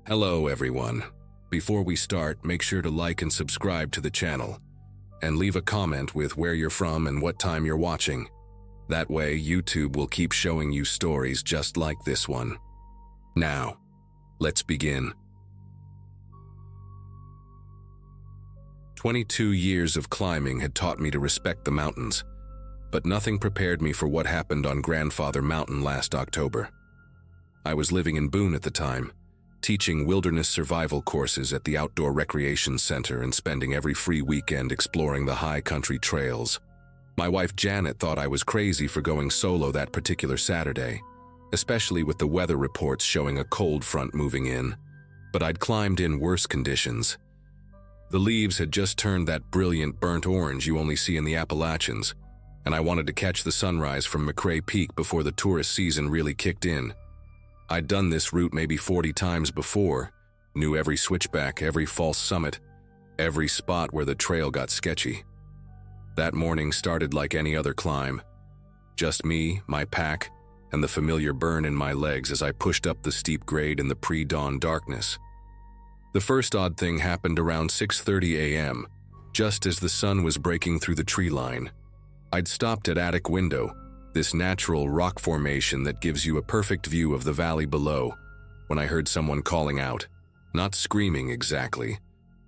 Hello everyone. Before we start, make sure to like and subscribe to the channel, and leave a comment with where you're from and what time you're watching. That way, YouTube will keep showing you stories just like this one. Now, let's begin. 22 years of climbing had taught me to respect the mountains, but nothing prepared me for what happened on Grandfather Mountain last October. I was living in Boone at the time, teaching wilderness survival courses at the Outdoor Recreation Center and spending every free weekend exploring the high country trails. My wife Janet thought I was crazy for going solo that particular Saturday, especially with the weather reports showing a cold front moving in, but I'd climbed in worse conditions. The leaves had just turned that brilliant burnt orange you only see in the Appalachians, and I wanted to catch the sunrise from McRae Peak before the tourist season really kicked in. I'd done this route maybe 40 times before, knew every switchback, every false summit, every spot where the trail got sketchy. That morning started like any other climb. Just me, my pack, and the familiar burn in my legs as I pushed up the steep grade in the pre-dawn darkness. The first odd thing happened around 6:30 a.m., just as the sun was breaking through the tree line. I'd stopped at Attic Window, this natural rock formation that gives you a perfect view of the valley below, when I heard someone calling out, not screaming exactly,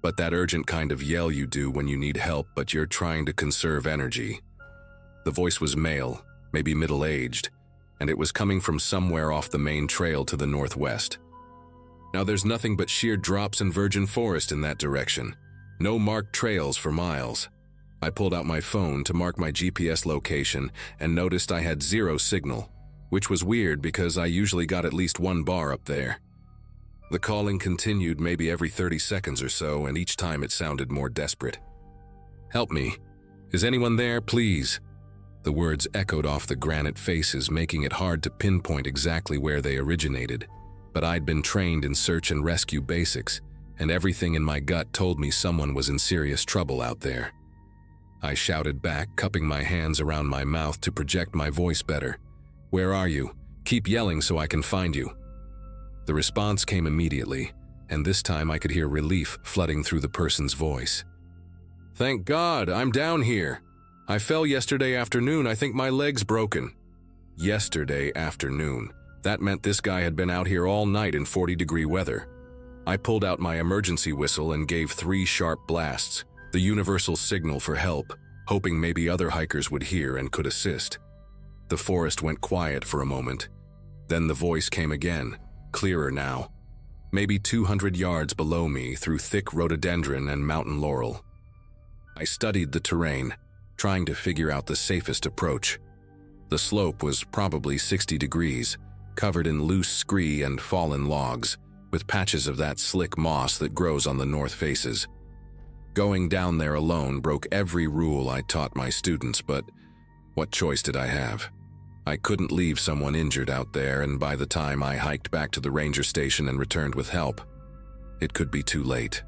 but that urgent kind of yell you do when you need help but you're trying to conserve energy. The voice was male, maybe middle-aged, and it was coming from somewhere off the main trail to the northwest. Now there's nothing but sheer drops and virgin forest in that direction, no marked trails for miles. I pulled out my phone to mark my GPS location and noticed I had 0 signal, which was weird because I usually got at least 1 bar up there. The calling continued maybe every 30 seconds or so, and each time it sounded more desperate. "Help me. Is anyone there, please?" The words echoed off the granite faces, making it hard to pinpoint exactly where they originated. But I'd been trained in search and rescue basics, and everything in my gut told me someone was in serious trouble out there. I shouted back, cupping my hands around my mouth to project my voice better. "Where are you? Keep yelling so I can find you." The response came immediately, and this time I could hear relief flooding through the person's voice. "Thank God, I'm down here. I fell yesterday afternoon. I think my leg's broken." Yesterday afternoon. That meant this guy had been out here all night in 40-degree weather. I pulled out my emergency whistle and gave 3 sharp blasts, the universal signal for help, hoping maybe other hikers would hear and could assist. The forest went quiet for a moment. Then the voice came again, clearer now, maybe 200 yards below me through thick rhododendron and mountain laurel. I studied the terrain, trying to figure out the safest approach. The slope was probably 60 degrees, covered in loose scree and fallen logs, with patches of that slick moss that grows on the north faces. Going down there alone broke every rule I taught my students, but what choice did I have? I couldn't leave someone injured out there, and by the time I hiked back to the ranger station and returned with help, it could be too late.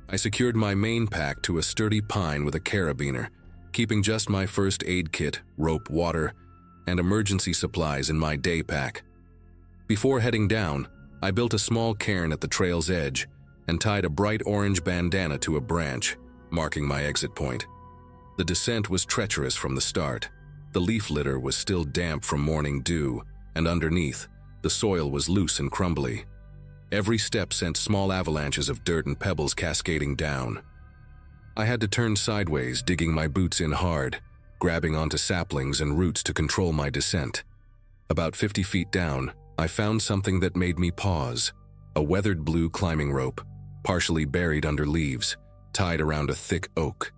I secured my main pack to a sturdy pine with a carabiner, keeping just my first aid kit, rope, water, and emergency supplies in my day pack. Before heading down, I built a small cairn at the trail's edge and tied a bright orange bandana to a branch, marking my exit point. The descent was treacherous from the start. The leaf litter was still damp from morning dew, and underneath, the soil was loose and crumbly. Every step sent small avalanches of dirt and pebbles cascading down. I had to turn sideways, digging my boots in hard, grabbing onto saplings and roots to control my descent. About 50 feet down, I found something that made me pause. A weathered blue climbing rope, partially buried under leaves, tied around a thick oak.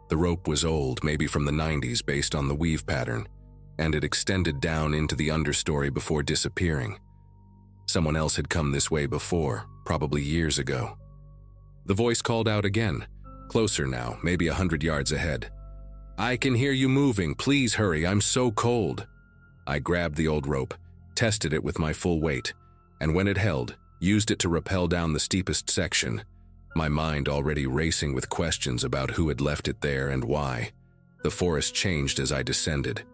The rope was old, maybe from the 90s based on the weave pattern, and it extended down into the understory before disappearing. Someone else had come this way before, probably years ago. The voice called out again, closer now, maybe 100 yards ahead. "I can hear you moving. Please hurry. I'm so cold." I grabbed the old rope, tested it with my full weight, and when it held, used it to rappel down the steepest section, my mind already racing with questions about who had left it there and why. The forest changed as I descended.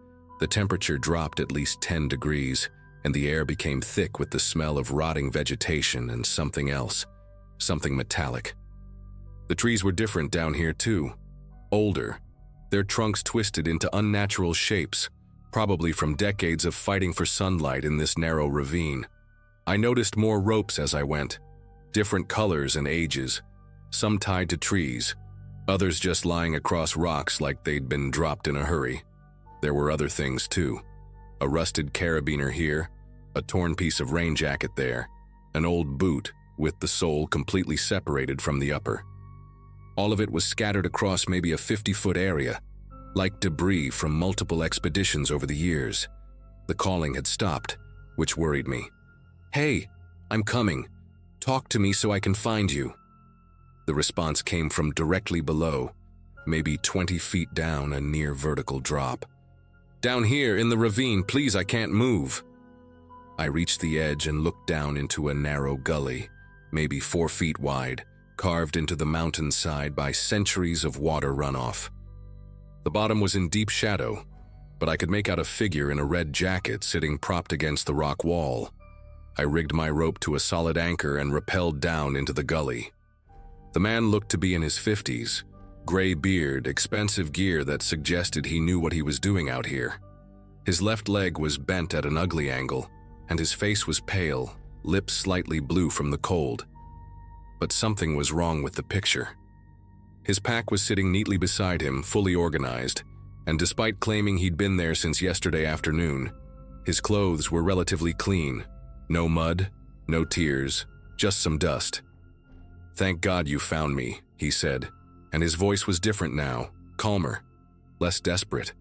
The temperature dropped at least 10 degrees, and the air became thick with the smell of rotting vegetation and something else, something metallic. The trees were different down here too, older, their trunks twisted into unnatural shapes, probably from decades of fighting for sunlight in this narrow ravine. I noticed more ropes as I went, different colors and ages, some tied to trees, others just lying across rocks like they'd been dropped in a hurry. There were other things too. A rusted carabiner here, a torn piece of rain jacket there, an old boot with the sole completely separated from the upper. All of it was scattered across maybe a 50-foot area, like debris from multiple expeditions over the years. The calling had stopped, which worried me. "Hey, I'm coming. Talk to me so I can find you." The response came from directly below, maybe 20 feet down a near vertical drop. "Down here in the ravine, please, I can't move." I reached the edge and looked down into a narrow gully, maybe 4 feet wide, carved into the mountainside by centuries of water runoff. The bottom was in deep shadow, but I could make out a figure in a red jacket sitting propped against the rock wall. I rigged my rope to a solid anchor and rappelled down into the gully. The man looked to be in his 50s, gray beard, expensive gear that suggested he knew what he was doing out here. His left leg was bent at an ugly angle, and his face was pale, lips slightly blue from the cold. But something was wrong with the picture. His pack was sitting neatly beside him, fully organized, and despite claiming he'd been there since yesterday afternoon, his clothes were relatively clean. No mud, no tears, just some dust. "Thank God you found me," he said, and his voice was different now, calmer, less desperate.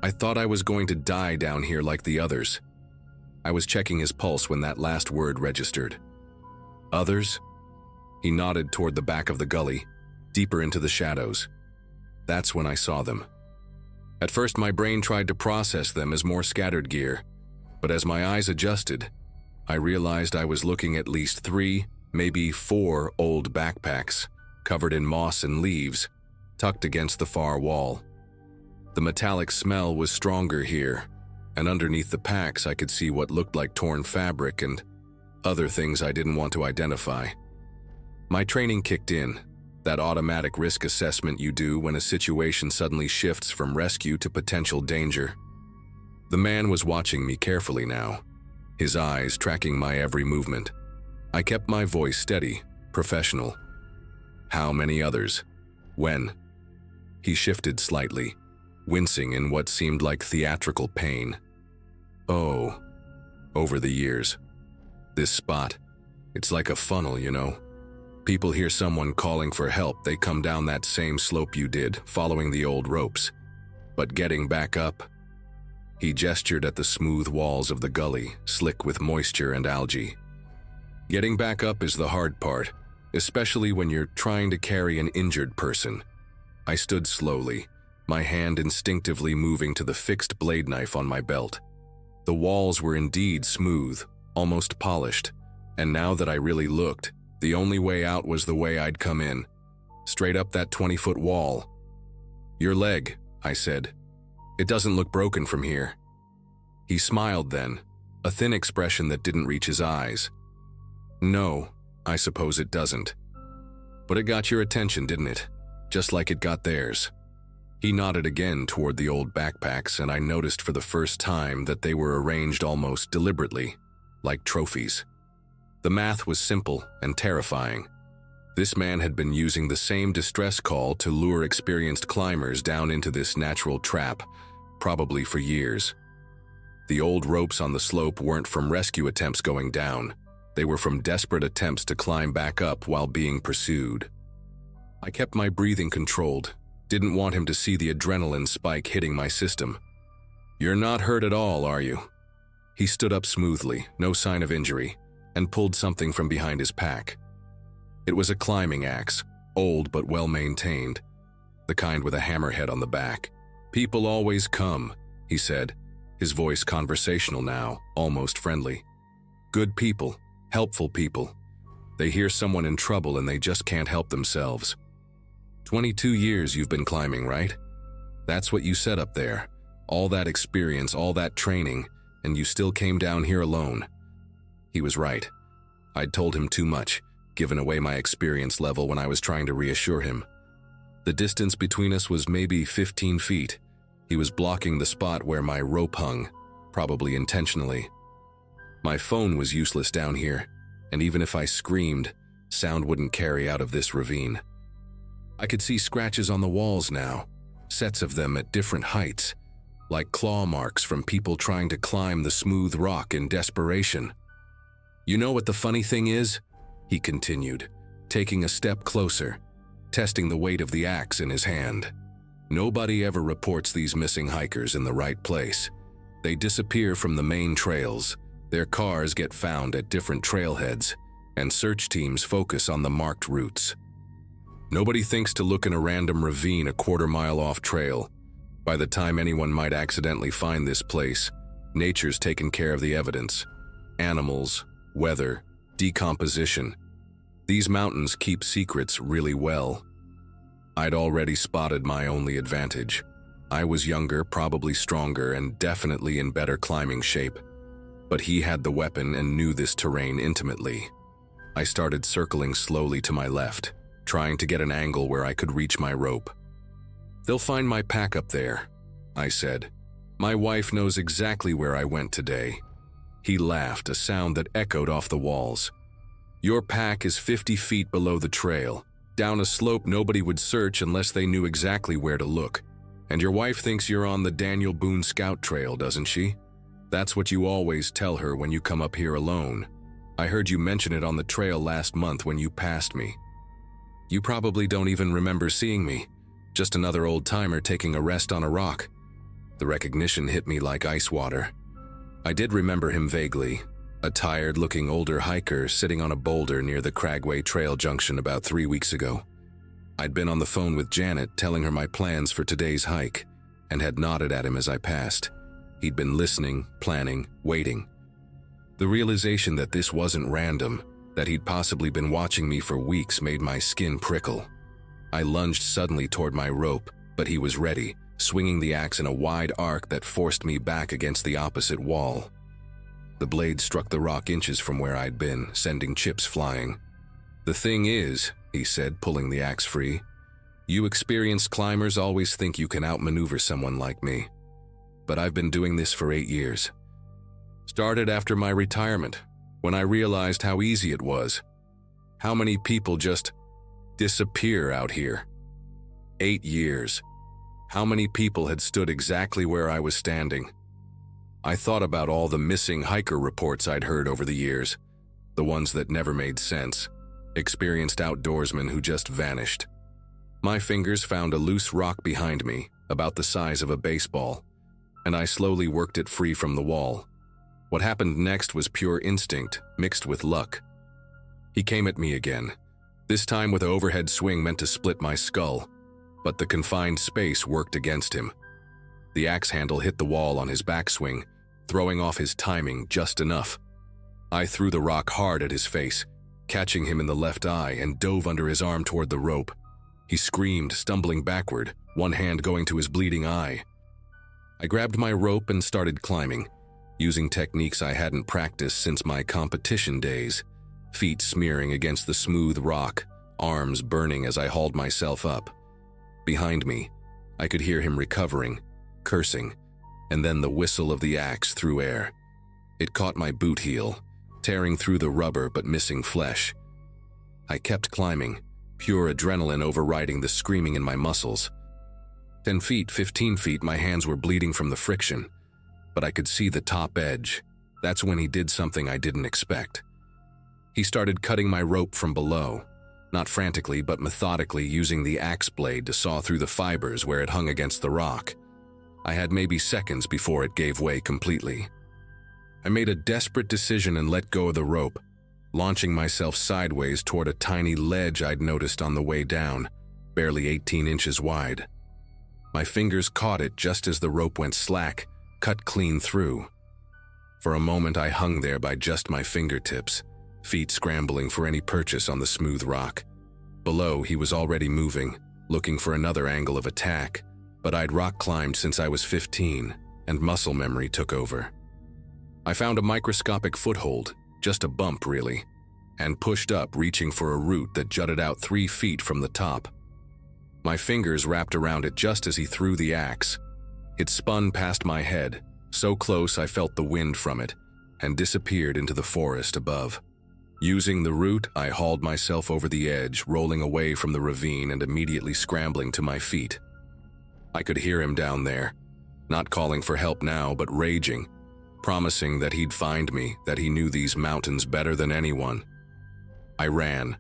"I thought I was going to die down here like the others." I was checking his pulse when that last word registered. "Others?" He nodded toward the back of the gully, deeper into the shadows. That's when I saw them. At first my brain tried to process them as more scattered gear, but as my eyes adjusted, I realized I was looking at least 3, maybe 4 old backpacks, covered in moss and leaves, tucked against the far wall. The metallic smell was stronger here, and underneath the packs I could see what looked like torn fabric and other things I didn't want to identify. My training kicked in, that automatic risk assessment you do when a situation suddenly shifts from rescue to potential danger. The man was watching me carefully now, his eyes tracking my every movement. I kept my voice steady, professional. "How many others? When?" He shifted slightly, wincing in what seemed like theatrical pain. "Oh, over the years. This spot, it's like a funnel, you know. People hear someone calling for help, they come down that same slope you did, following the old ropes. But getting back up..." He gestured at the smooth walls of the gully, slick with moisture and algae. "Getting back up is the hard part, especially when you're trying to carry an injured person." I stood slowly, my hand instinctively moving to the fixed blade knife on my belt. The walls were indeed smooth, almost polished, and now that I really looked, the only way out was the way I'd come in, straight up that 20-foot wall. "Your leg," I said. "It doesn't look broken from here." He smiled then, a thin expression that didn't reach his eyes. "No, I suppose it doesn't. But it got your attention, didn't it? Just like it got theirs." He nodded again toward the old backpacks, and I noticed for the first time that they were arranged almost deliberately, like trophies. The math was simple and terrifying. This man had been using the same distress call to lure experienced climbers down into this natural trap, probably for years. The old ropes on the slope weren't from rescue attempts going down. They were from desperate attempts to climb back up while being pursued. I kept my breathing controlled, didn't want him to see the adrenaline spike hitting my system. "You're not hurt at all, are you?" He stood up smoothly, no sign of injury, and pulled something from behind his pack. It was a climbing axe, old but well-maintained, the kind with a hammerhead on the back. "People always come," he said, his voice conversational now, almost friendly. "Good people, helpful people. They hear someone in trouble and they just can't help themselves. 22 years you've been climbing, right? That's what you said up there. All that experience, all that training, and you still came down here alone." He was right. I'd told him too much, given away my experience level when I was trying to reassure him. The distance between us was maybe 15 feet. He was blocking the spot where my rope hung, probably intentionally. My phone was useless down here, and even if I screamed, sound wouldn't carry out of this ravine. I could see scratches on the walls now, sets of them at different heights, like claw marks from people trying to climb the smooth rock in desperation. "You know what the funny thing is?" he continued, taking a step closer, testing the weight of the axe in his hand. "Nobody ever reports these missing hikers in the right place. They disappear from the main trails, their cars get found at different trailheads, and search teams focus on the marked routes. Nobody thinks to look in a random ravine a quarter-mile off trail. By the time anyone might accidentally find this place, nature's taken care of the evidence. Animals, weather, decomposition. These mountains keep secrets really well." I'd already spotted my only advantage. I was younger, probably stronger, and definitely in better climbing shape. But he had the weapon and knew this terrain intimately. I started circling slowly to my left, trying to get an angle where I could reach my rope. "They'll find my pack up there," I said. "My wife knows exactly where I went today." He laughed, a sound that echoed off the walls. "Your pack is 50 feet below the trail, down a slope nobody would search unless they knew exactly where to look. And your wife thinks you're on the Daniel Boone Scout Trail, doesn't she? That's what you always tell her when you come up here alone. I heard you mention it on the trail last month when you passed me. You probably don't even remember seeing me, just another old-timer taking a rest on a rock." The recognition hit me like ice water. I did remember him vaguely, a tired-looking older hiker sitting on a boulder near the Cragway Trail junction about 3 weeks ago. I'd been on the phone with Janet telling her my plans for today's hike, and had nodded at him as I passed. He'd been listening, planning, waiting. The realization that this wasn't random, that he'd possibly been watching me for weeks, made my skin prickle. I lunged suddenly toward my rope, but he was ready, swinging the axe in a wide arc that forced me back against the opposite wall. The blade struck the rock inches from where I'd been, sending chips flying. "The thing is," he said, pulling the axe free, "you experienced climbers always think you can outmaneuver someone like me. But I've been doing this for 8 years. Started after my retirement, when I realized how easy it was. How many people just disappear out here. 8 years. How many people had stood exactly where I was standing? I thought about all the missing hiker reports I'd heard over the years, the ones that never made sense, experienced outdoorsmen who just vanished. My fingers found a loose rock behind me, about the size of a baseball, and I slowly worked it free from the wall. What happened next was pure instinct, mixed with luck. He came at me again, this time with an overhead swing meant to split my skull, but the confined space worked against him. The axe handle hit the wall on his backswing, throwing off his timing just enough. I threw the rock hard at his face, catching him in the left eye, and dove under his arm toward the rope. He screamed, stumbling backward, one hand going to his bleeding eye. I grabbed my rope and started climbing, using techniques I hadn't practiced since my competition days, feet smearing against the smooth rock, arms burning as I hauled myself up. Behind me, I could hear him recovering, cursing, and then the whistle of the axe through air. It caught my boot heel, tearing through the rubber but missing flesh. I kept climbing, pure adrenaline overriding the screaming in my muscles. 10 feet, 15 feet, my hands were bleeding from the friction, but I could see the top edge. That's when he did something I didn't expect. He started cutting my rope from below, not frantically but methodically, using the axe blade to saw through the fibers where it hung against the rock. I had maybe seconds before it gave way completely. I made a desperate decision and let go of the rope, launching myself sideways toward a tiny ledge I'd noticed on the way down, barely 18 inches wide. My fingers caught it just as the rope went slack, cut clean through. For a moment I hung there by just my fingertips, feet scrambling for any purchase on the smooth rock. Below, he was already moving, looking for another angle of attack, but I'd rock climbed since I was 15, and muscle memory took over. I found a microscopic foothold, just a bump really, and pushed up, reaching for a root that jutted out 3 feet from the top. My fingers wrapped around it just as he threw the axe. It spun past my head, so close I felt the wind from it, and disappeared into the forest above. Using the root, I hauled myself over the edge, rolling away from the ravine and immediately scrambling to my feet. I could hear him down there, not calling for help now, but raging, promising that he'd find me, that he knew these mountains better than anyone. I ran,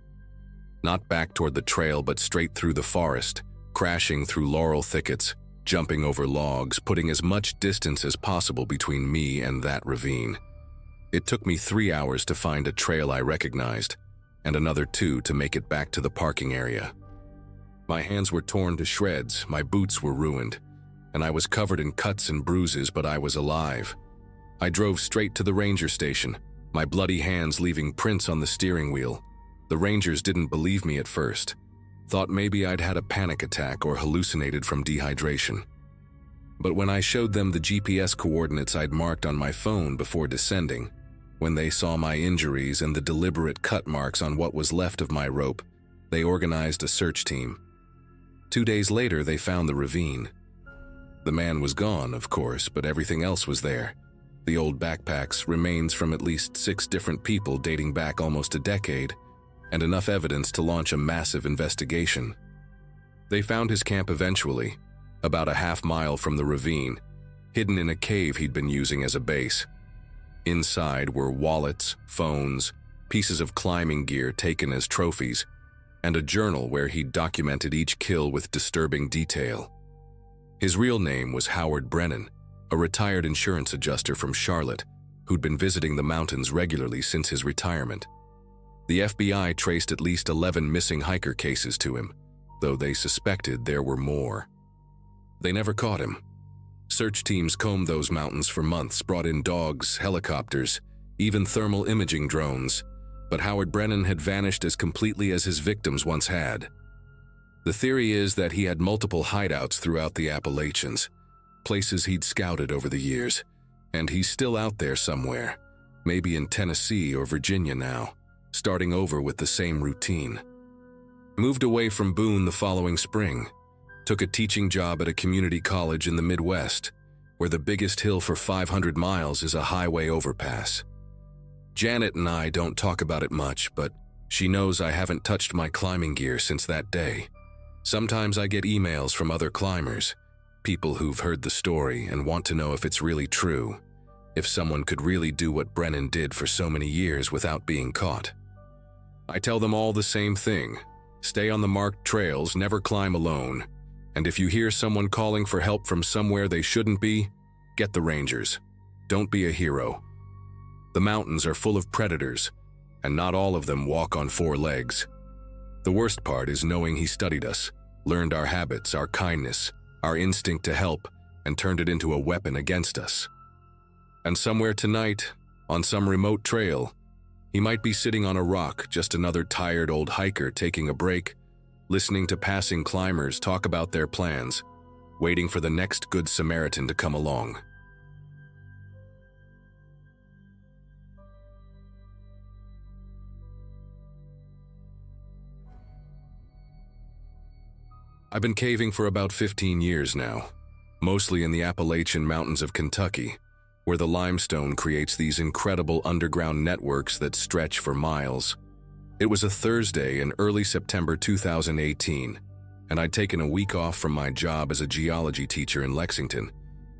not back toward the trail, but straight through the forest, crashing through laurel thickets, jumping over logs, putting as much distance as possible between me and that ravine. It took me 3 hours to find a trail I recognized, and another 2 to make it back to the parking area. My hands were torn to shreds, my boots were ruined, and I was covered in cuts and bruises, but I was alive. I drove straight to the ranger station, my bloody hands leaving prints on the steering wheel. The rangers didn't believe me at first, thought maybe I'd had a panic attack or hallucinated from dehydration. But when I showed them the GPS coordinates I'd marked on my phone before descending, when they saw my injuries and the deliberate cut marks on what was left of my rope, they organized a search team. 2 days later, they found the ravine. The man was gone, of course, but everything else was there. The old backpacks, remains from at least 6 different people dating back almost a decade, and enough evidence to launch a massive investigation. They found his camp eventually, about a half-mile from the ravine, hidden in a cave he'd been using as a base. Inside were wallets, phones, pieces of climbing gear taken as trophies, and a journal where he'd documented each kill with disturbing detail. His real name was Howard Brennan, a retired insurance adjuster from Charlotte who'd been visiting the mountains regularly since his retirement. The FBI traced at least 11 missing hiker cases to him, though they suspected there were more. They never caught him. Search teams combed those mountains for months, brought in dogs, helicopters, even thermal imaging drones, but Howard Brennan had vanished as completely as his victims once had. The theory is that he had multiple hideouts throughout the Appalachians, places he'd scouted over the years, and he's still out there somewhere, maybe in Tennessee or Virginia now, starting over with the same routine. Moved away from Boone the following spring, took a teaching job at a community college in the Midwest, where the biggest hill for 500 miles is a highway overpass. Janet and I don't talk about it much, but she knows I haven't touched my climbing gear since that day. Sometimes I get emails from other climbers, people who've heard the story and want to know if it's really true, if someone could really do what Brennan did for so many years without being caught. I tell them all the same thing: stay on the marked trails, never climb alone, and if you hear someone calling for help from somewhere they shouldn't be, get the rangers. Don't be a hero. The mountains are full of predators, and not all of them walk on 4 legs. The worst part is knowing he studied us, learned our habits, our kindness, our instinct to help, and turned it into a weapon against us. And somewhere tonight, on some remote trail, he might be sitting on a rock, just another tired old hiker taking a break, listening to passing climbers talk about their plans, waiting for the next good Samaritan to come along. I've been caving for about 15 years now, mostly in the Appalachian Mountains of Kentucky, where the limestone creates these incredible underground networks that stretch for miles. It was a Thursday in early September 2018, and I'd taken a week off from my job as a geology teacher in Lexington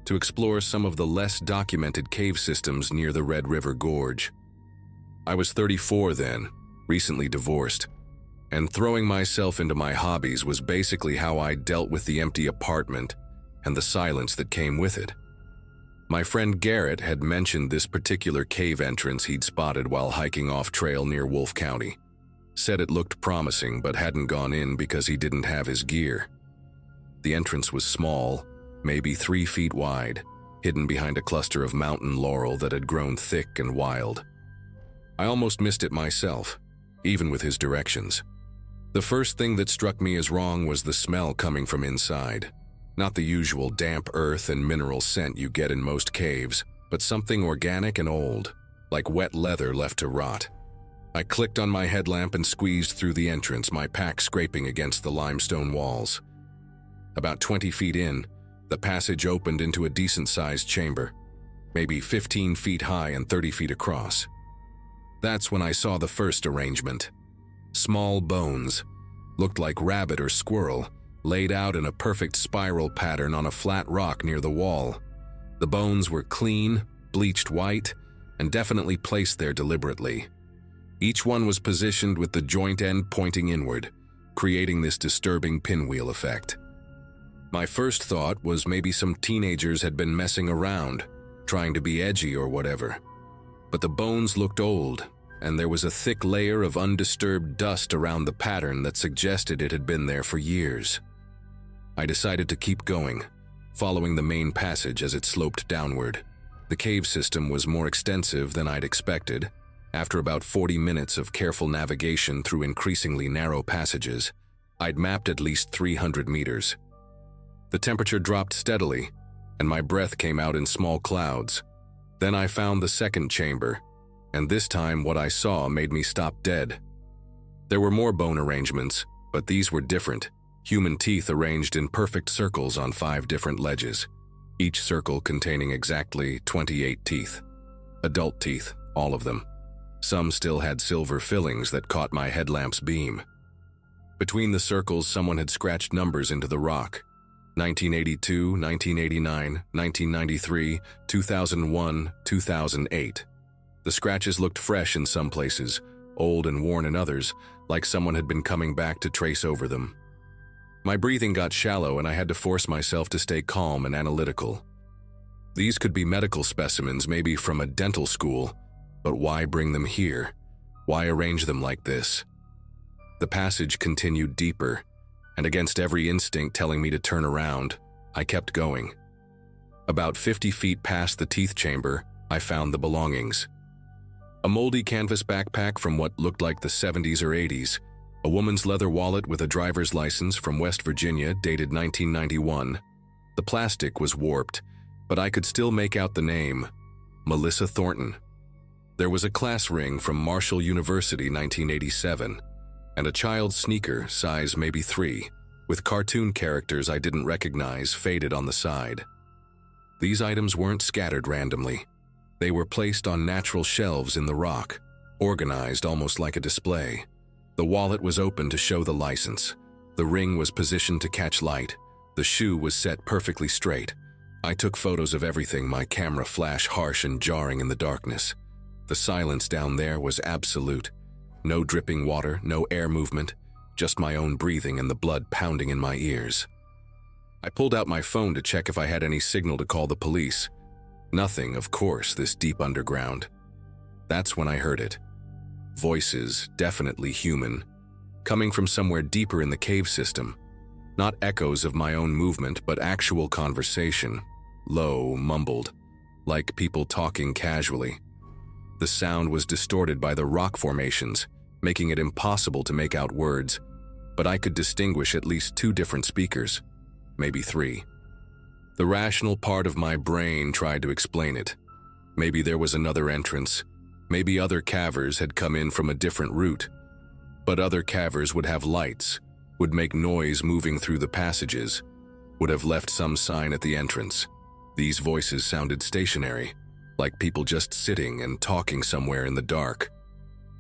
to explore some of the less documented cave systems near the Red River Gorge. I was 34 then, recently divorced, and throwing myself into my hobbies was basically how I dealt with the empty apartment and the silence that came with it. My friend Garrett had mentioned this particular cave entrance he'd spotted while hiking off-trail near Wolfe County. Said it looked promising but hadn't gone in because he didn't have his gear. The entrance was small, maybe 3 feet wide, hidden behind a cluster of mountain laurel that had grown thick and wild. I almost missed it myself, even with his directions. The first thing that struck me as wrong was the smell coming from inside. Not the usual damp earth and mineral scent you get in most caves, but something organic and old, like wet leather left to rot. I clicked on my headlamp and squeezed through the entrance, my pack scraping against the limestone walls. About 20 feet in, the passage opened into a decent-sized chamber, maybe 15 feet high and 30 feet across. That's when I saw the first arrangement. Small bones, looked like rabbit or squirrel, laid out in a perfect spiral pattern on a flat rock near the wall. The bones were clean, bleached white, and definitely placed there deliberately. Each one was positioned with the joint end pointing inward, creating this disturbing pinwheel effect. My first thought was maybe some teenagers had been messing around, trying to be edgy or whatever. But the bones looked old, and there was a thick layer of undisturbed dust around the pattern that suggested it had been there for years. I decided to keep going, following the main passage as it sloped downward. The cave system was more extensive than I'd expected. After about 40 minutes of careful navigation through increasingly narrow passages, I'd mapped at least 300 meters. The temperature dropped steadily, and my breath came out in small clouds. Then I found the second chamber, and this time what I saw made me stop dead. There were more bone arrangements, but these were different. Human teeth arranged in perfect circles on 5 different ledges, each circle containing exactly 28 teeth. Adult teeth, all of them. Some still had silver fillings that caught my headlamp's beam. Between the circles, someone had scratched numbers into the rock. 1982, 1989, 1993, 2001, 2008. The scratches looked fresh in some places, old and worn in others, like someone had been coming back to trace over them. My breathing got shallow and I had to force myself to stay calm and analytical. These could be medical specimens, maybe from a dental school, but why bring them here? Why arrange them like this? The passage continued deeper, and against every instinct telling me to turn around, I kept going. About 50 feet past the teeth chamber, I found the belongings. A moldy canvas backpack from what looked like the 70s or 80s, a woman's leather wallet with a driver's license from West Virginia dated 1991. The plastic was warped, but I could still make out the name, Melissa Thornton. There was a class ring from Marshall University 1987, and a child's sneaker, size maybe 3, with cartoon characters I didn't recognize faded on the side. These items weren't scattered randomly. They were placed on natural shelves in the rock, organized almost like a display. The wallet was open to show the license. The ring was positioned to catch light. The shoe was set perfectly straight. I took photos of everything, my camera flash harsh and jarring in the darkness. The silence down there was absolute. No dripping water, no air movement, just my own breathing and the blood pounding in my ears. I pulled out my phone to check if I had any signal to call the police. Nothing, of course, this deep underground. That's when I heard it. Voices, definitely human, coming from somewhere deeper in the cave system. Not echoes of my own movement, but actual conversation, low, mumbled, like people talking casually. The sound was distorted by the rock formations, making it impossible to make out words, but I could distinguish at least 2 different speakers, maybe 3. The rational part of my brain tried to explain it. Maybe there was another entrance. Maybe other cavers had come in from a different route. But other cavers would have lights, would make noise moving through the passages, would have left some sign at the entrance. These voices sounded stationary, like people just sitting and talking somewhere in the dark.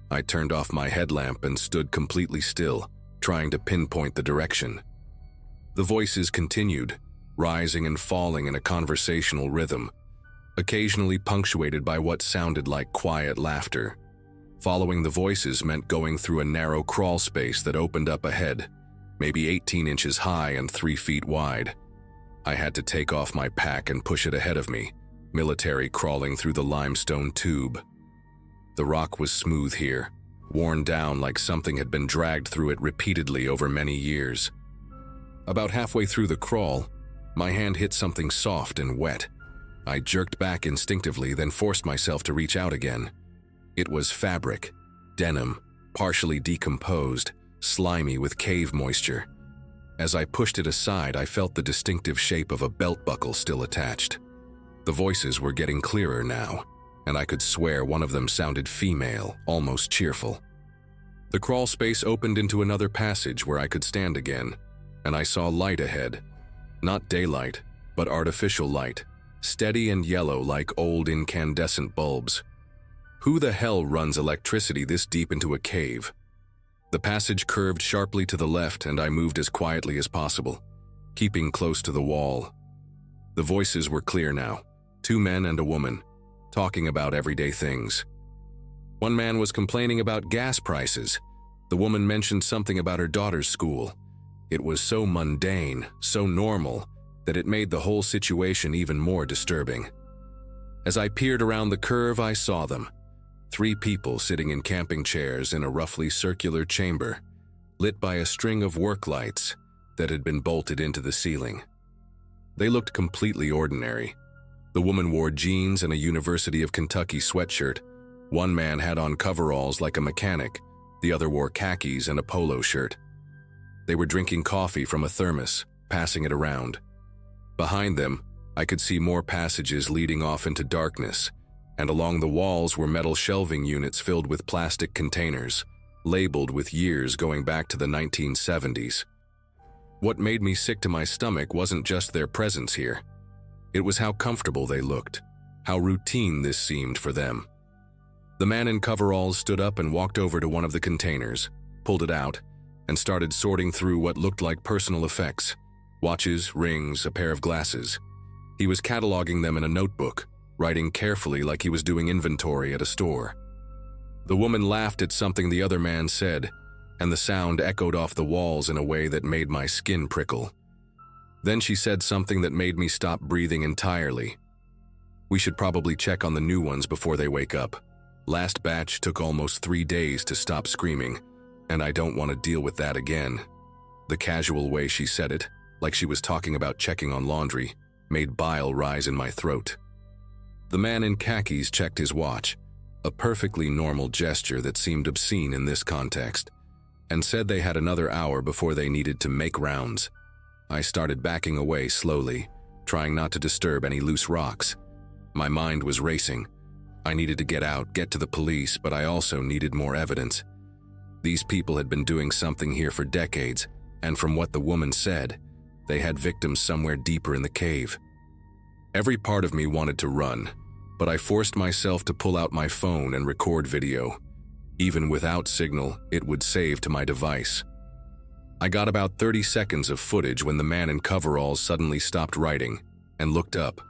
I turned off my headlamp and stood completely still, trying to pinpoint the direction. The voices continued, rising and falling in a conversational rhythm, occasionally punctuated by what sounded like quiet laughter. Following the voices meant going through a narrow crawl space that opened up ahead, maybe 18 inches high and 3 feet wide. I had to take off my pack and push it ahead of me, military crawling through the limestone tube. The rock was smooth here, worn down like something had been dragged through it repeatedly over many years. About halfway through the crawl, my hand hit something soft and wet. I jerked back instinctively, then forced myself to reach out again. It was fabric, denim, partially decomposed, slimy with cave moisture. As I pushed it aside, I felt the distinctive shape of a belt buckle still attached. The voices were getting clearer now, and I could swear one of them sounded female, almost cheerful. The crawl space opened into another passage where I could stand again, and I saw light ahead. Not daylight, but artificial light, steady and yellow like old incandescent bulbs. Who the hell runs electricity this deep into a cave? The passage curved sharply to the left, and I moved as quietly as possible, keeping close to the wall. The voices were clear now, 2 men and a woman, talking about everyday things. One man was complaining about gas prices. The woman mentioned something about her daughter's school. It was so mundane, so normal, that it made the whole situation even more disturbing. As I peered around the curve, I saw them. 3 people sitting in camping chairs in a roughly circular chamber, lit by a string of work lights that had been bolted into the ceiling. They looked completely ordinary. The woman wore jeans and a University of Kentucky sweatshirt. One man had on coveralls like a mechanic. The other wore khakis and a polo shirt. They were drinking coffee from a thermos, passing it around. Behind them, I could see more passages leading off into darkness, and along the walls were metal shelving units filled with plastic containers, labeled with years going back to the 1970s. What made me sick to my stomach wasn't just their presence here. It was how comfortable they looked, how routine this seemed for them. The man in coveralls stood up and walked over to one of the containers, pulled it out, and started sorting through what looked like personal effects: watches, rings, a pair of glasses. He was cataloging them in a notebook, writing carefully like he was doing inventory at a store. The woman laughed at something the other man said, and the sound echoed off the walls in a way that made my skin prickle. Then she said something that made me stop breathing entirely. "We should probably check on the new ones before they wake up. Last batch took almost 3 days to stop screaming, and I don't want to deal with that again." The casual way she said it, like she was talking about checking on laundry, made bile rise in my throat. The man in khakis checked his watch, a perfectly normal gesture that seemed obscene in this context, and said they had another hour before they needed to make rounds. I started backing away slowly, trying not to disturb any loose rocks. My mind was racing. I needed to get out, get to the police, but I also needed more evidence. These people had been doing something here for decades, and from what the woman said, they had victims somewhere deeper in the cave. Every part of me wanted to run, but I forced myself to pull out my phone and record video. Even without signal, it would save to my device. I got about 30 seconds of footage when the man in coveralls suddenly stopped writing and looked up,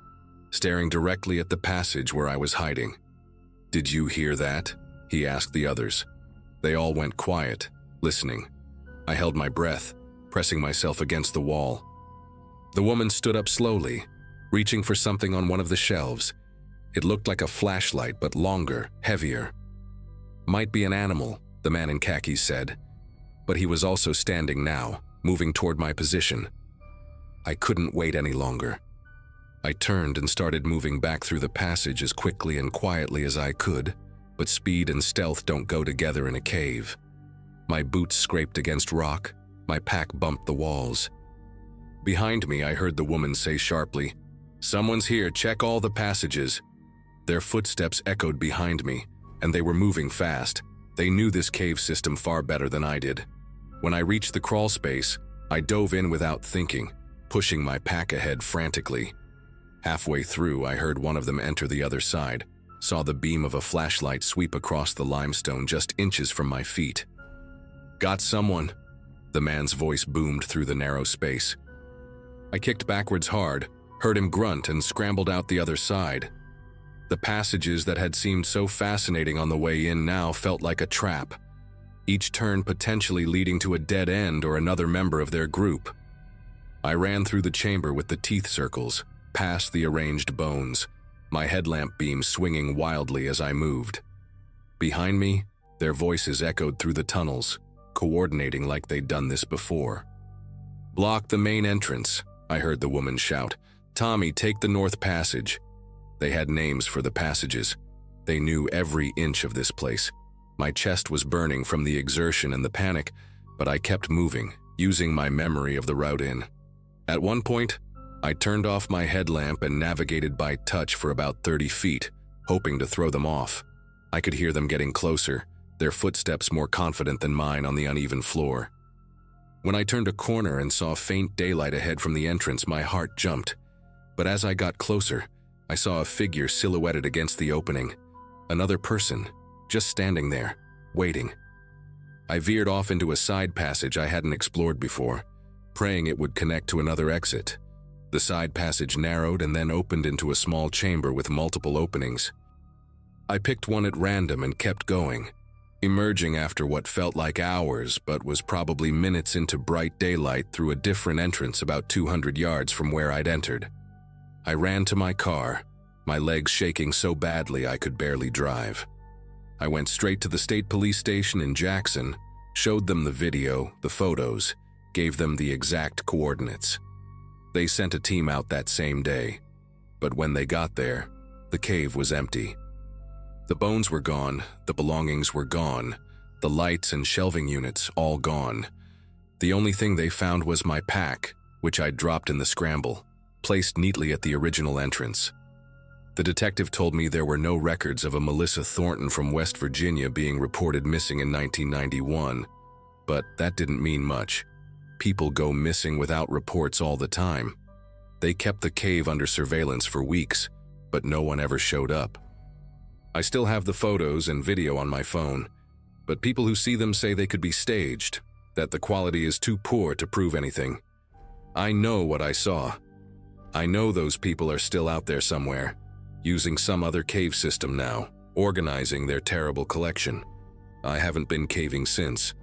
staring directly at the passage where I was hiding. "Did you hear that?" he asked the others. They all went quiet, listening. I held my breath, pressing myself against the wall. The woman stood up slowly, reaching for something on one of the shelves. It looked like a flashlight, but longer, heavier. "Might be an animal," the man in khakis said. But he was also standing now, moving toward my position. I couldn't wait any longer. I turned and started moving back through the passage as quickly and quietly as I could, but speed and stealth don't go together in a cave. My boots scraped against rock, my pack bumped the walls. Behind me, I heard the woman say sharply, "Someone's here, check all the passages." Their footsteps echoed behind me, and they were moving fast. They knew this cave system far better than I did. When I reached the crawl space, I dove in without thinking, pushing my pack ahead frantically. Halfway through, I heard one of them enter the other side, saw the beam of a flashlight sweep across the limestone just inches from my feet. "Got someone," the man's voice boomed through the narrow space. I kicked backwards hard, heard him grunt, and scrambled out the other side. The passages that had seemed so fascinating on the way in now felt like a trap, each turn potentially leading to a dead end or another member of their group. I ran through the chamber with the teeth circles, past the arranged bones, my headlamp beam swinging wildly as I moved. Behind me, their voices echoed through the tunnels, coordinating like they'd done this before. "Block the main entrance," I heard the woman shout. "Tommy, take the north passage." They had names for the passages. They knew every inch of this place. My chest was burning from the exertion and the panic, but I kept moving, using my memory of the route in. At one point, I turned off my headlamp and navigated by touch for about 30 feet, hoping to throw them off. I could hear them getting closer, their footsteps more confident than mine on the uneven floor. When I turned a corner and saw faint daylight ahead from the entrance, my heart jumped. But as I got closer, I saw a figure silhouetted against the opening. Another person, just standing there, waiting. I veered off into a side passage I hadn't explored before, praying it would connect to another exit. The side passage narrowed and then opened into a small chamber with multiple openings. I picked one at random and kept going, emerging after what felt like hours but was probably minutes into bright daylight through a different entrance about 200 yards from where I'd entered. I ran to my car, my legs shaking so badly I could barely drive. I went straight to the state police station in Jackson, showed them the video, the photos, gave them the exact coordinates. They sent a team out that same day, but when they got there, the cave was empty. The bones were gone, the belongings were gone, the lights and shelving units all gone. The only thing they found was my pack, which I'd dropped in the scramble, placed neatly at the original entrance. The detective told me there were no records of a Melissa Thornton from West Virginia being reported missing in 1991, but that didn't mean much. People go missing without reports all the time. They kept the cave under surveillance for weeks, but no one ever showed up. I still have the photos and video on my phone, but people who see them say they could be staged, that the quality is too poor to prove anything. I know what I saw. I know those people are still out there somewhere, using some other cave system now, organizing their terrible collection. I haven't been caving since.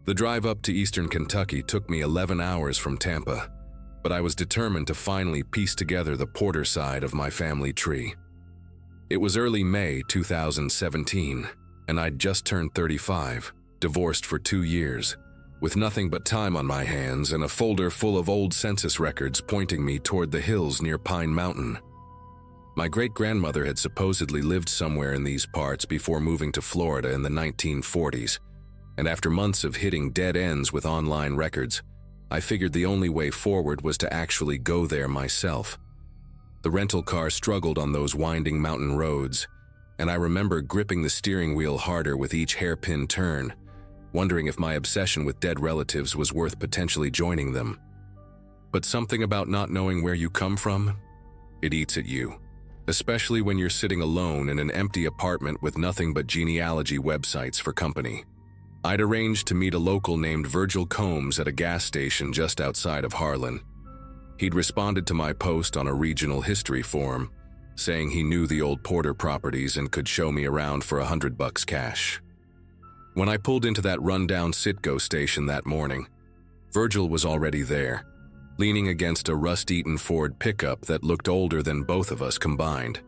The drive up to eastern Kentucky took me 11 hours from Tampa, but I was determined to finally piece together the Porter side of my family tree. It was early May 2017, and I'd just turned 35, divorced for 2 years, with nothing but time on my hands and a folder full of old census records pointing me toward the hills near Pine Mountain. My great-grandmother had supposedly lived somewhere in these parts before moving to Florida in the 1940s, and after months of hitting dead ends with online records, I figured the only way forward was to actually go there myself. The rental car struggled on those winding mountain roads, and I remember gripping the steering wheel harder with each hairpin turn, wondering if my obsession with dead relatives was worth potentially joining them. But something about not knowing where you come from, it eats at you, especially when you're sitting alone in an empty apartment with nothing but genealogy websites for company. I'd arranged to meet a local named Virgil Combs at a gas station just outside of Harlan. He'd responded to my post on a regional history forum, saying he knew the old Porter properties and could show me around for $100 cash. When I pulled into that rundown Citgo station that morning, Virgil was already there, leaning against a rust-eaten Ford pickup that looked older than both of us combined.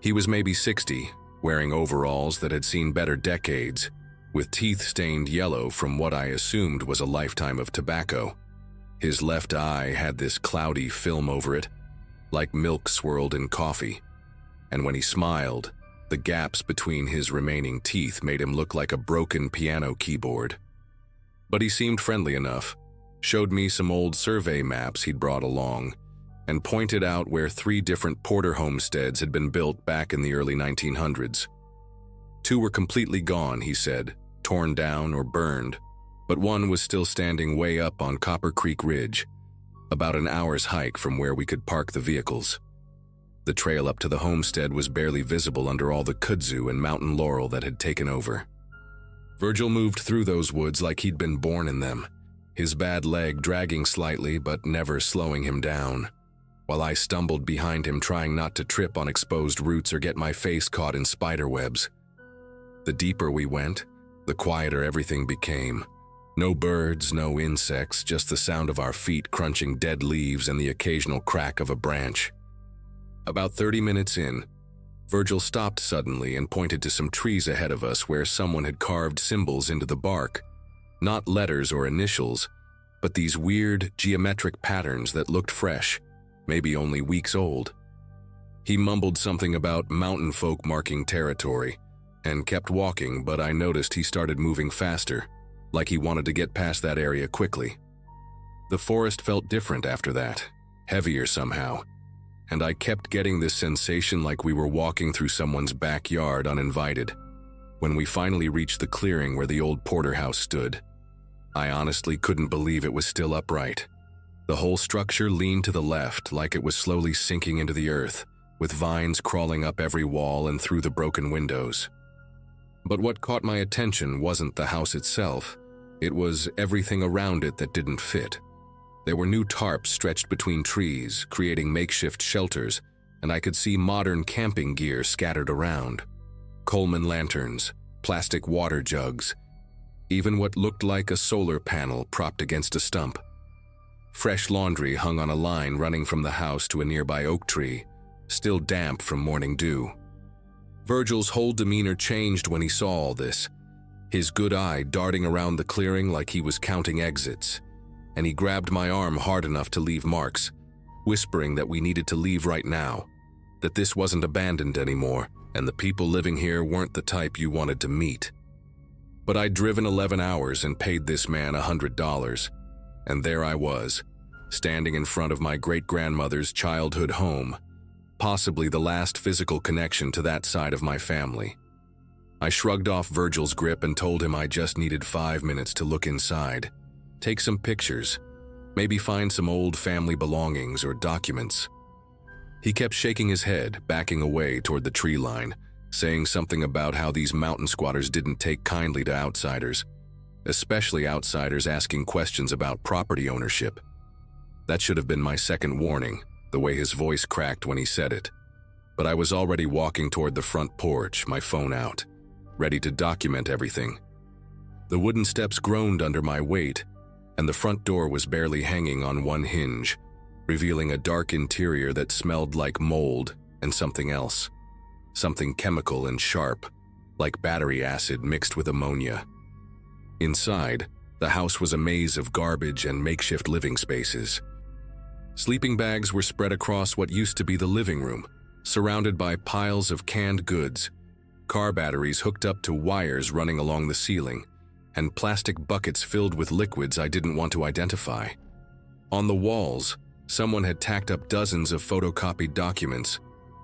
He was maybe 60, wearing overalls that had seen better decades, with teeth stained yellow from what I assumed was a lifetime of tobacco. His left eye had this cloudy film over it, like milk swirled in coffee, and when he smiled, the gaps between his remaining teeth made him look like a broken piano keyboard. But he seemed friendly enough, showed me some old survey maps he'd brought along, and pointed out where 3 different Porter homesteads had been built back in the early 1900s. 2 were completely gone, he said, torn down or burned, but one was still standing way up on Copper Creek Ridge, about an hour's hike from where we could park the vehicles. The trail up to the homestead was barely visible under all the kudzu and mountain laurel that had taken over. Virgil moved through those woods like he'd been born in them, his bad leg dragging slightly but never slowing him down, while I stumbled behind him trying not to trip on exposed roots or get my face caught in spider webs. The deeper we went, the quieter everything became. No birds, no insects, just the sound of our feet crunching dead leaves and the occasional crack of a branch. About 30 minutes in, Virgil stopped suddenly and pointed to some trees ahead of us where someone had carved symbols into the bark. Not letters or initials, but these weird, geometric patterns that looked fresh, maybe only weeks old. He mumbled something about mountain folk marking territory and kept walking, but I noticed he started moving faster, like he wanted to get past that area quickly. The forest felt different after that, heavier somehow, and I kept getting this sensation like we were walking through someone's backyard uninvited. When we finally reached the clearing where the old porterhouse stood, I honestly couldn't believe it was still upright. The whole structure leaned to the left like it was slowly sinking into the earth, with vines crawling up every wall and through the broken windows. But what caught my attention wasn't the house itself, it was everything around it that didn't fit. There were new tarps stretched between trees, creating makeshift shelters, and I could see modern camping gear scattered around. Coleman lanterns, plastic water jugs, even what looked like a solar panel propped against a stump. Fresh laundry hung on a line running from the house to a nearby oak tree, still damp from morning dew. Virgil's whole demeanor changed when he saw all this, his good eye darting around the clearing like he was counting exits, and he grabbed my arm hard enough to leave marks, whispering that we needed to leave right now, that this wasn't abandoned anymore, and the people living here weren't the type you wanted to meet. But I'd driven 11 hours and paid this man $100, and there I was, standing in front of my great-grandmother's childhood home, possibly the last physical connection to that side of my family. I shrugged off Virgil's grip and told him I just needed 5 minutes to look inside, take some pictures, maybe find some old family belongings or documents. He kept shaking his head, backing away toward the tree line, saying something about how these mountain squatters didn't take kindly to outsiders, especially outsiders asking questions about property ownership. That should have been my second warning, the way his voice cracked when he said it. But I was already walking toward the front porch, my phone out, ready to document everything. The wooden steps groaned under my weight, and the front door was barely hanging on one hinge, revealing a dark interior that smelled like mold and something else. Something chemical and sharp, like battery acid mixed with ammonia. Inside, the house was a maze of garbage and makeshift living spaces. Sleeping bags were spread across what used to be the living room, surrounded by piles of canned goods, car batteries hooked up to wires running along the ceiling, and plastic buckets filled with liquids I didn't want to identify. On the walls, someone had tacked up dozens of photocopied documents,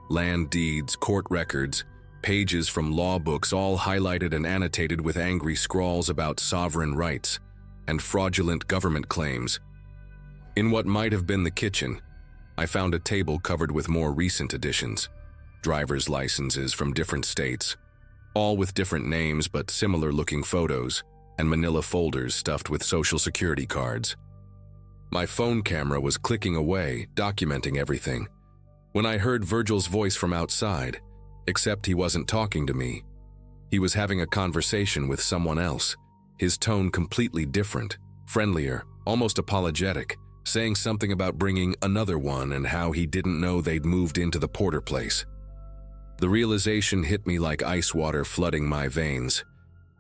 land deeds, court records, pages from law books, all highlighted and annotated with angry scrawls about sovereign rights and fraudulent government claims. In what might have been the kitchen, I found a table covered with more recent additions, driver's licenses from different states, all with different names but similar-looking photos, and manila folders stuffed with social security cards. My phone camera was clicking away, documenting everything, when I heard Virgil's voice from outside, except he wasn't talking to me. He was having a conversation with someone else, his tone completely different, friendlier, almost apologetic, saying something about bringing another one and how he didn't know they'd moved into the Porter place. The realization hit me like ice water flooding my veins.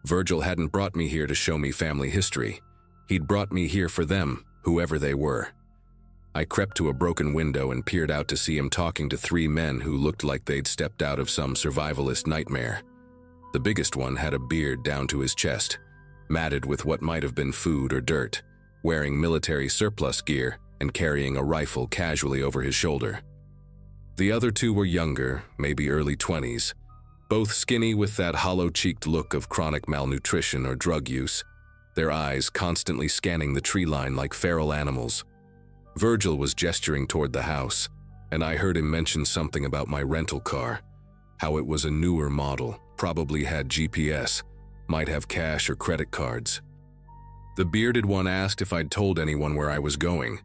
Virgil hadn't brought me here to show me family history. He'd brought me here for them, whoever they were. I crept to a broken window and peered out to see him talking to 3 men who looked like they'd stepped out of some survivalist nightmare. The biggest one had a beard down to his chest, matted with what might have been food or dirt, wearing military surplus gear and carrying a rifle casually over his shoulder. The other 2 were younger, maybe early 20s, both skinny with that hollow-cheeked look of chronic malnutrition or drug use, their eyes constantly scanning the tree line like feral animals. Virgil was gesturing toward the house, and I heard him mention something about my rental car, how it was a newer model, probably had GPS, might have cash or credit cards. The bearded one asked if I'd told anyone where I was going,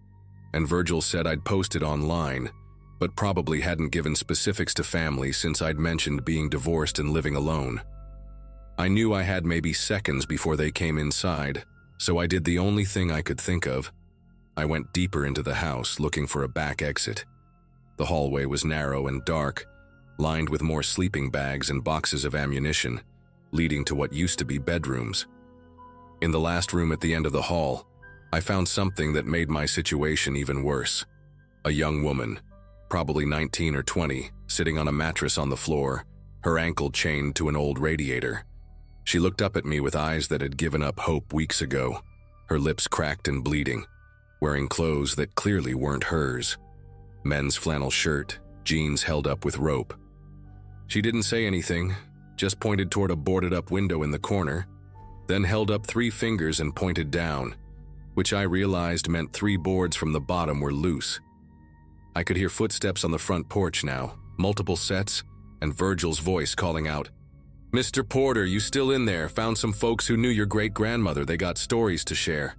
and Virgil said I'd posted online, but probably hadn't given specifics to family since I'd mentioned being divorced and living alone. I knew I had maybe seconds before they came inside, so I did the only thing I could think of. I went deeper into the house, looking for a back exit. The hallway was narrow and dark, lined with more sleeping bags and boxes of ammunition, leading to what used to be bedrooms. In the last room at the end of the hall, I found something that made my situation even worse. A young woman, probably 19 or 20, sitting on a mattress on the floor, her ankle chained to an old radiator. She looked up at me with eyes that had given up hope weeks ago, her lips cracked and bleeding, wearing clothes that clearly weren't hers. Men's flannel shirt, jeans held up with rope. She didn't say anything, just pointed toward a boarded-up window in the corner, then held up 3 fingers and pointed down, which I realized meant 3 boards from the bottom were loose. I could hear footsteps on the front porch now, multiple sets, and Virgil's voice calling out, "Mr. Porter, you still in there? Found some folks who knew your great-grandmother. They got stories to share."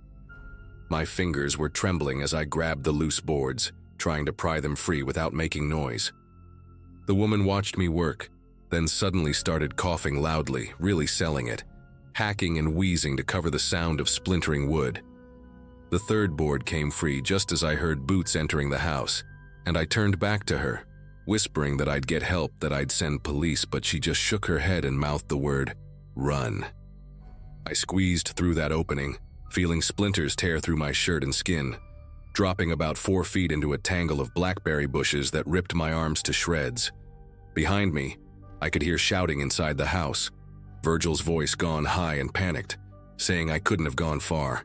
My fingers were trembling as I grabbed the loose boards, trying to pry them free without making noise. The woman watched me work, then suddenly started coughing loudly, really selling it, hacking and wheezing to cover the sound of splintering wood. The 3rd board came free just as I heard boots entering the house, and I turned back to her, whispering that I'd get help, that I'd send police, but she just shook her head and mouthed the word, "Run." I squeezed through that opening, feeling splinters tear through my shirt and skin, dropping about 4 feet into a tangle of blackberry bushes that ripped my arms to shreds. Behind me, I could hear shouting inside the house, Virgil's voice gone high and panicked, saying I couldn't have gone far,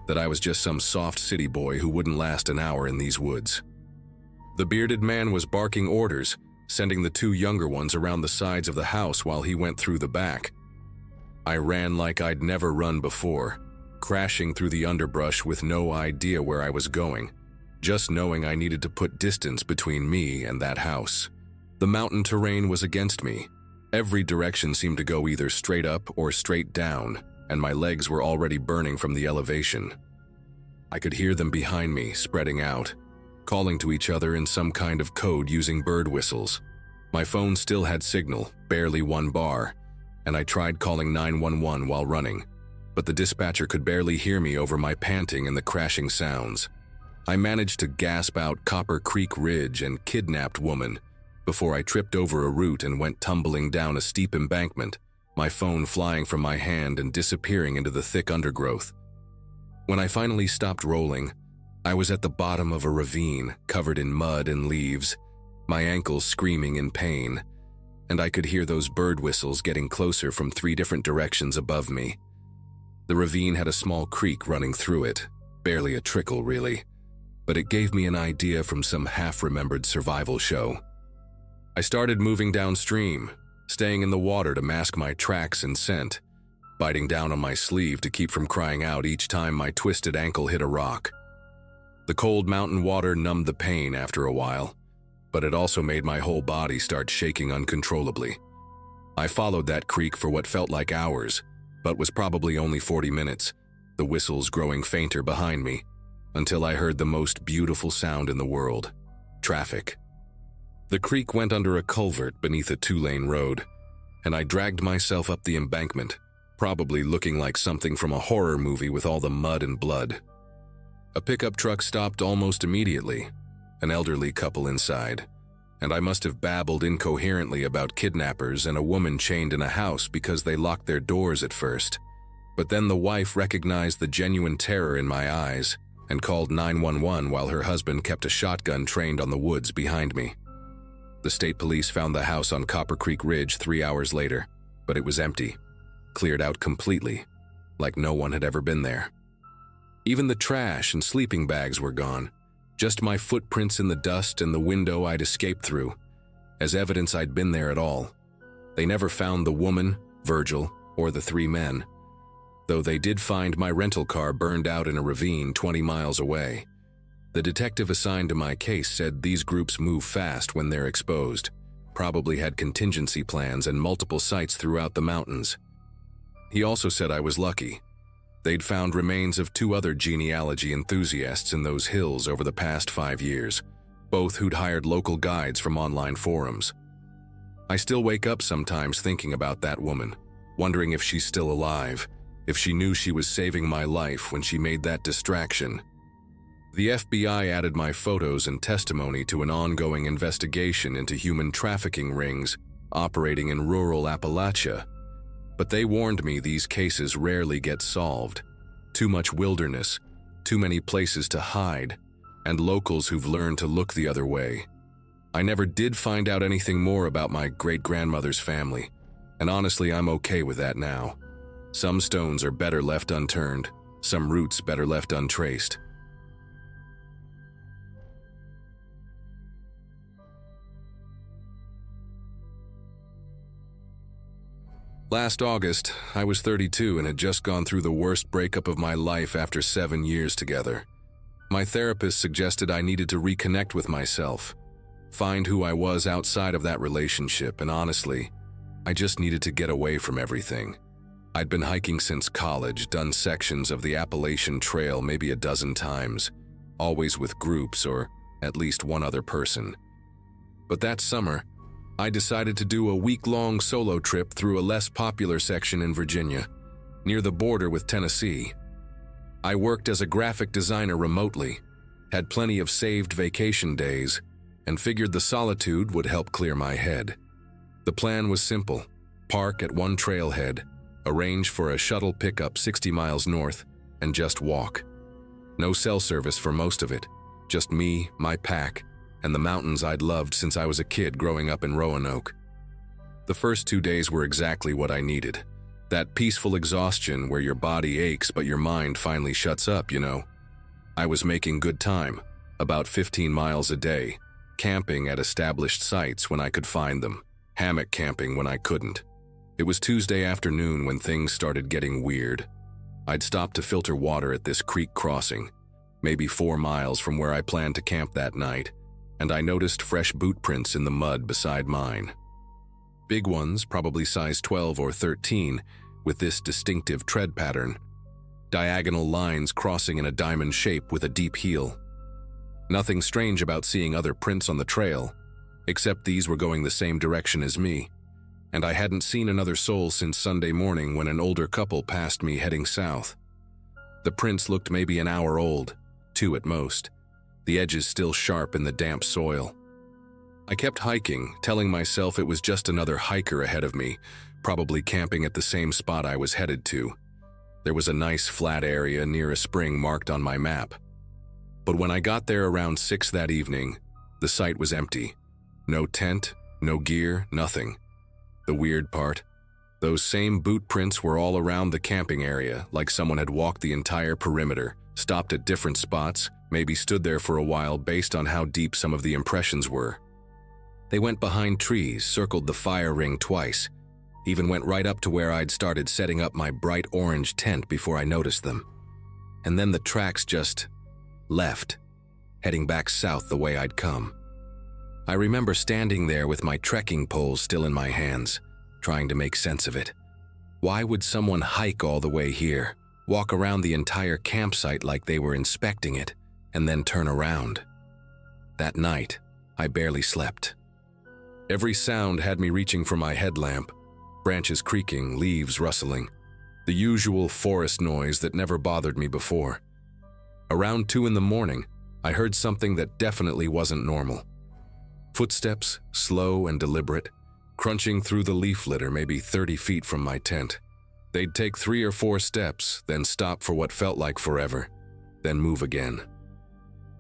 that I was just some soft city boy who wouldn't last an hour in these woods. The bearded man was barking orders, sending the 2 younger ones around the sides of the house while he went through the back. I ran like I'd never run before, crashing through the underbrush with no idea where I was going, just knowing I needed to put distance between me and that house. The mountain terrain was against me. Every direction seemed to go either straight up or straight down, and my legs were already burning from the elevation. I could hear them behind me, spreading out, calling to each other in some kind of code using bird whistles. My phone still had signal, barely 1 bar, and I tried calling 911 while running, but the dispatcher could barely hear me over my panting and the crashing sounds. I managed to gasp out Copper Creek Ridge and kidnapped woman before I tripped over a root and went tumbling down a steep embankment, my phone flying from my hand and disappearing into the thick undergrowth. When I finally stopped rolling, I was at the bottom of a ravine covered in mud and leaves, my ankles screaming in pain, and I could hear those bird whistles getting closer from 3 different directions above me. The ravine had a small creek running through it, barely a trickle really, but it gave me an idea from some half-remembered survival show. I started moving downstream, staying in the water to mask my tracks and scent, biting down on my sleeve to keep from crying out each time my twisted ankle hit a rock. The cold mountain water numbed the pain after a while, but it also made my whole body start shaking uncontrollably. I followed that creek for what felt like hours, but was probably only 40 minutes, the whistles growing fainter behind me, until I heard the most beautiful sound in the world: traffic. The creek went under a culvert beneath a 2-lane road, and I dragged myself up the embankment, probably looking like something from a horror movie with all the mud and blood. A pickup truck stopped almost immediately, an elderly couple inside, and I must have babbled incoherently about kidnappers and a woman chained in a house because they locked their doors at first. But then the wife recognized the genuine terror in my eyes and called 911 while her husband kept a shotgun trained on the woods behind me. The state police found the house on Copper Creek Ridge 3 hours later, but it was empty, cleared out completely, like no one had ever been there. Even the trash and sleeping bags were gone, just my footprints in the dust and the window I'd escaped through, as evidence I'd been there at all. They never found the woman, Virgil, or the 3 men, though they did find my rental car burned out in a ravine 20 miles away. The detective assigned to my case said these groups move fast when they're exposed, probably had contingency plans and multiple sites throughout the mountains. He also said I was lucky. They'd found remains of 2 other genealogy enthusiasts in those hills over the past 5 years, both who'd hired local guides from online forums. I still wake up sometimes thinking about that woman, wondering if she's still alive, if she knew she was saving my life when she made that distraction. The FBI added my photos and testimony to an ongoing investigation into human trafficking rings operating in rural Appalachia, but they warned me these cases rarely get solved. Too much wilderness, too many places to hide, and locals who've learned to look the other way. I never did find out anything more about my great-grandmother's family, and honestly, I'm okay with that now. Some stones are better left unturned, some roots better left untraced. Last August, I was 32 and had just gone through the worst breakup of my life after 7 years together. My therapist suggested I needed to reconnect with myself, find who I was outside of that relationship, and honestly, I just needed to get away from everything. I'd been hiking since college, done sections of the Appalachian Trail maybe a dozen times, always with groups or at least one other person. But that summer, I decided to do a week-long solo trip through a less popular section in Virginia, near the border with Tennessee. I worked as a graphic designer remotely, had plenty of saved vacation days, and figured the solitude would help clear my head. The plan was simple: park at one trailhead, arrange for a shuttle pickup 60 miles north, and just walk. No cell service for most of it, just me, my pack, and the mountains I'd loved since I was a kid growing up in Roanoke. The first 2 days were exactly what I needed. That peaceful exhaustion where your body aches but your mind finally shuts up, you know. I was making good time, about 15 miles a day, camping at established sites when I could find them, hammock camping when I couldn't. It was Tuesday afternoon when things started getting weird. I'd stopped to filter water at this creek crossing, maybe 4 miles from where I planned to camp that night, and I noticed fresh boot prints in the mud beside mine. Big ones, probably size 12 or 13, with this distinctive tread pattern. Diagonal lines crossing in a diamond shape with a deep heel. Nothing strange about seeing other prints on the trail, except these were going the same direction as me, and I hadn't seen another soul since Sunday morning when an older couple passed me heading south. The prints looked maybe an hour old, 2 at most, the edges still sharp in the damp soil. I kept hiking, telling myself it was just another hiker ahead of me, probably camping at the same spot I was headed to. There was a nice flat area near a spring marked on my map. But when I got there around 6 that evening, the site was empty. No tent, no gear, nothing. The weird part, those same boot prints were all around the camping area, like someone had walked the entire perimeter, stopped at different spots, maybe stood there for a while based on how deep some of the impressions were. They went behind trees, circled the fire ring twice, even went right up to where I'd started setting up my bright orange tent before I noticed them. And then the tracks just left, heading back south the way I'd come. I remember standing there with my trekking poles still in my hands, trying to make sense of it. Why would someone hike all the way here, walk around the entire campsite like they were inspecting it, and then turn around? That night, I barely slept. Every sound had me reaching for my headlamp, branches creaking, leaves rustling, the usual forest noise that never bothered me before. Around 2 in the morning, I heard something that definitely wasn't normal. Footsteps, slow and deliberate, crunching through the leaf litter maybe 30 feet from my tent. They'd take 3 or 4 steps, then stop for what felt like forever, then move again.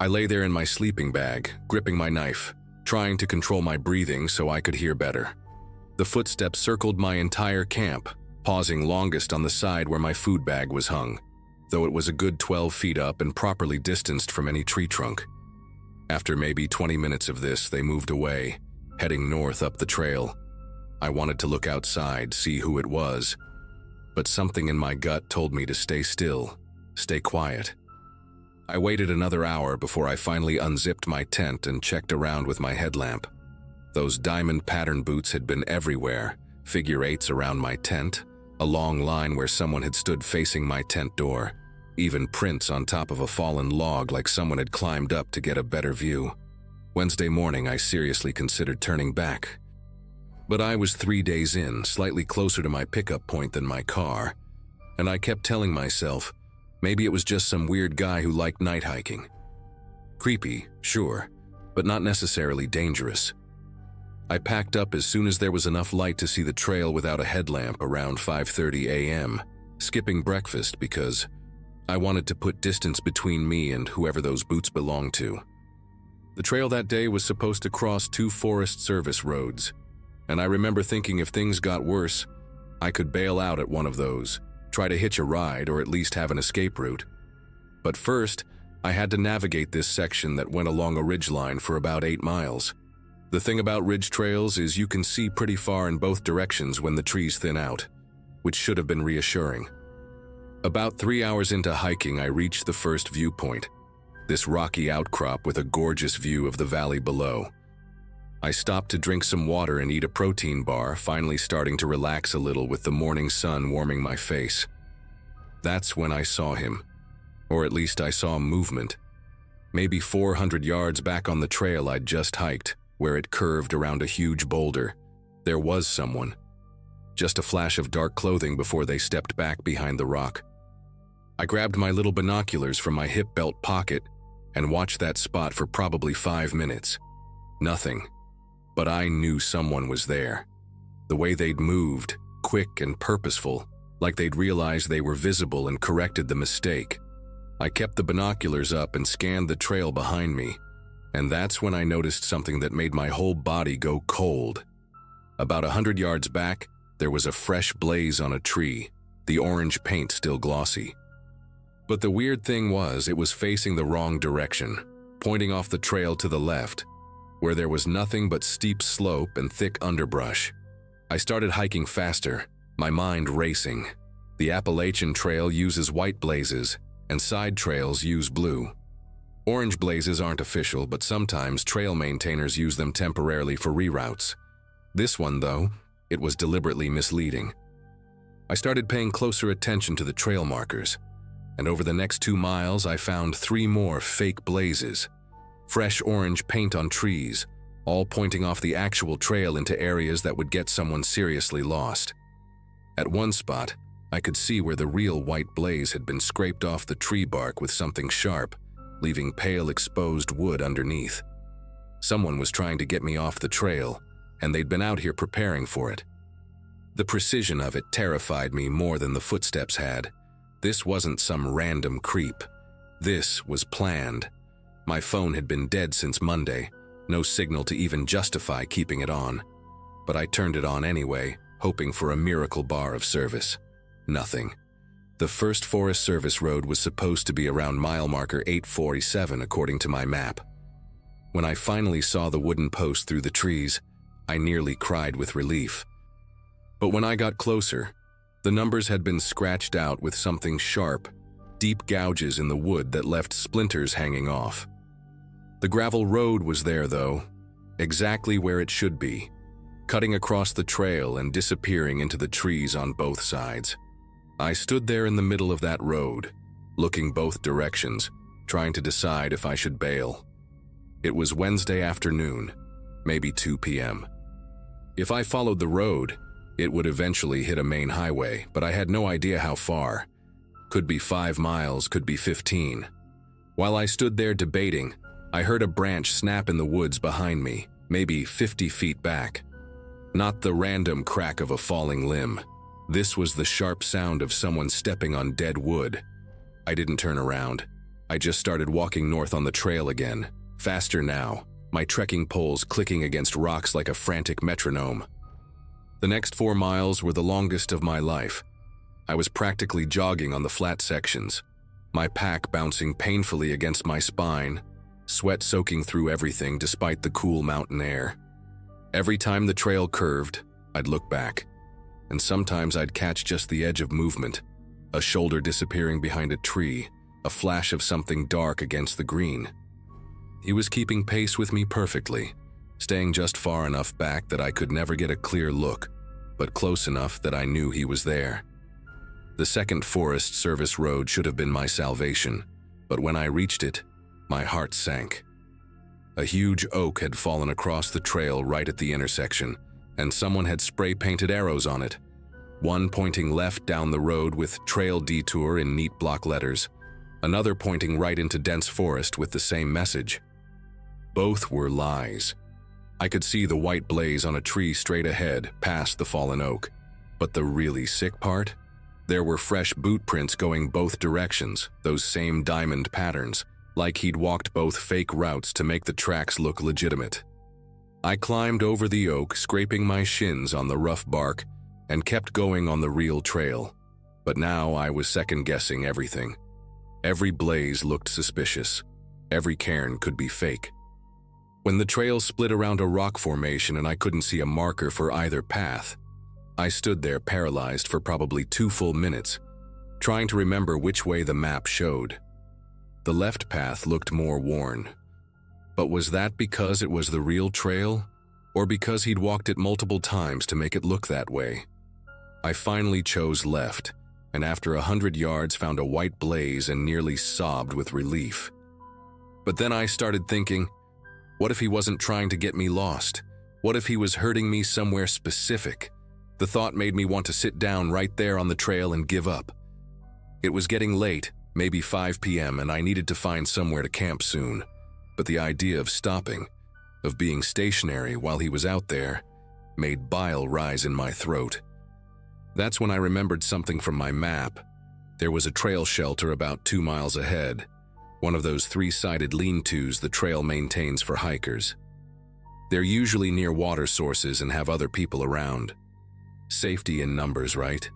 I lay there in my sleeping bag, gripping my knife, trying to control my breathing so I could hear better. The footsteps circled my entire camp, pausing longest on the side where my food bag was hung, though it was a good 12 feet up and properly distanced from any tree trunk. After maybe 20 minutes of this, they moved away, heading north up the trail. I wanted to look outside, see who it was, but something in my gut told me to stay still, stay quiet. I waited another hour before I finally unzipped my tent and checked around with my headlamp. Those diamond pattern boots had been everywhere, figure 8s around my tent, a long line where someone had stood facing my tent door, even prints on top of a fallen log like someone had climbed up to get a better view. Wednesday morning, I seriously considered turning back. But I was 3 days in, slightly closer to my pickup point than my car, and I kept telling myself, maybe it was just some weird guy who liked night hiking. Creepy, sure, but not necessarily dangerous. I packed up as soon as there was enough light to see the trail without a headlamp around 5:30 a.m., skipping breakfast because I wanted to put distance between me and whoever those boots belonged to. The trail that day was supposed to cross two Forest Service roads, and I remember thinking if things got worse, I could bail out at one of those, try to hitch a ride or at least have an escape route. But first, I had to navigate this section that went along a ridgeline for about 8 miles. The thing about ridge trails is you can see pretty far in both directions when the trees thin out, which should have been reassuring. About 3 hours into hiking, I reached the first viewpoint, this rocky outcrop with a gorgeous view of the valley below. I stopped to drink some water and eat a protein bar, finally starting to relax a little with the morning sun warming my face. That's when I saw him, or at least I saw movement. Maybe 400 yards back on the trail I'd just hiked, where it curved around a huge boulder, there was someone. Just a flash of dark clothing before they stepped back behind the rock. I grabbed my little binoculars from my hip belt pocket and watched that spot for probably 5 minutes. Nothing. But I knew someone was there. The way they'd moved, quick and purposeful, like they'd realized they were visible and corrected the mistake. I kept the binoculars up and scanned the trail behind me, and that's when I noticed something that made my whole body go cold. About 100 yards back, there was a fresh blaze on a tree, the orange paint still glossy. But the weird thing was, it was facing the wrong direction, pointing off the trail to the left, where there was nothing but steep slope and thick underbrush. I started hiking faster, my mind racing. The Appalachian Trail uses white blazes, and side trails use blue. Orange blazes aren't official, but sometimes trail maintainers use them temporarily for reroutes. This one, though, it was deliberately misleading. I started paying closer attention to the trail markers, and over the next 2 miles I found 3 more fake blazes. Fresh orange paint on trees, all pointing off the actual trail into areas that would get someone seriously lost. At one spot, I could see where the real white blaze had been scraped off the tree bark with something sharp, leaving pale exposed wood underneath. Someone was trying to get me off the trail, and they'd been out here preparing for it. The precision of it terrified me more than the footsteps had. This wasn't some random creep. This was planned. My phone had been dead since Monday, no signal to even justify keeping it on. But I turned it on anyway, hoping for a miracle bar of service. Nothing. The first Forest Service road was supposed to be around mile marker 847 according to my map. When I finally saw the wooden post through the trees, I nearly cried with relief. But when I got closer, the numbers had been scratched out with something sharp, deep gouges in the wood that left splinters hanging off. The gravel road was there, though, exactly where it should be, cutting across the trail and disappearing into the trees on both sides. I stood there in the middle of that road, looking both directions, trying to decide if I should bail. It was Wednesday afternoon, maybe 2 p.m. If I followed the road, it would eventually hit a main highway, but I had no idea how far. Could be 5 miles, could be 15. While I stood there debating, I heard a branch snap in the woods behind me, maybe 50 feet back. Not the random crack of a falling limb. This was the sharp sound of someone stepping on dead wood. I didn't turn around. I just started walking north on the trail again, faster now, my trekking poles clicking against rocks like a frantic metronome. The next 4 miles were the longest of my life. I was practically jogging on the flat sections, my pack bouncing painfully against my spine, sweat soaking through everything despite the cool mountain air. Every time the trail curved, I'd look back, and sometimes I'd catch just the edge of movement, a shoulder disappearing behind a tree, a flash of something dark against the green. He was keeping pace with me perfectly, staying just far enough back that I could never get a clear look, but close enough that I knew he was there. The second Forest Service road should have been my salvation, but when I reached it, my heart sank. A huge oak had fallen across the trail right at the intersection, and someone had spray-painted arrows on it, one pointing left down the road with "Trail Detour" in neat block letters, another pointing right into dense forest with the same message. Both were lies. I could see the white blaze on a tree straight ahead, past the fallen oak. But the really sick part? There were fresh boot prints going both directions, those same diamond patterns, like he'd walked both fake routes to make the tracks look legitimate. I climbed over the oak, scraping my shins on the rough bark, and kept going on the real trail. But now I was second-guessing everything. Every blaze looked suspicious. Every cairn could be fake. When the trail split around a rock formation and I couldn't see a marker for either path, I stood there paralyzed for probably 2 full minutes, trying to remember which way the map showed. The left path looked more worn. But was that because it was the real trail, or because he'd walked it multiple times to make it look that way? I finally chose left, and after 100 yards found a white blaze and nearly sobbed with relief. But then I started thinking, what if he wasn't trying to get me lost? What if he was hurting me somewhere specific? The thought made me want to sit down right there on the trail and give up. It was getting late, maybe 5 p.m., and I needed to find somewhere to camp soon. But the idea of stopping, of being stationary while he was out there, made bile rise in my throat. That's when I remembered something from my map. There was a trail shelter about 2 miles ahead, one of those 3-sided lean-tos the trail maintains for hikers. They're usually near water sources and have other people around. Safety in numbers, right?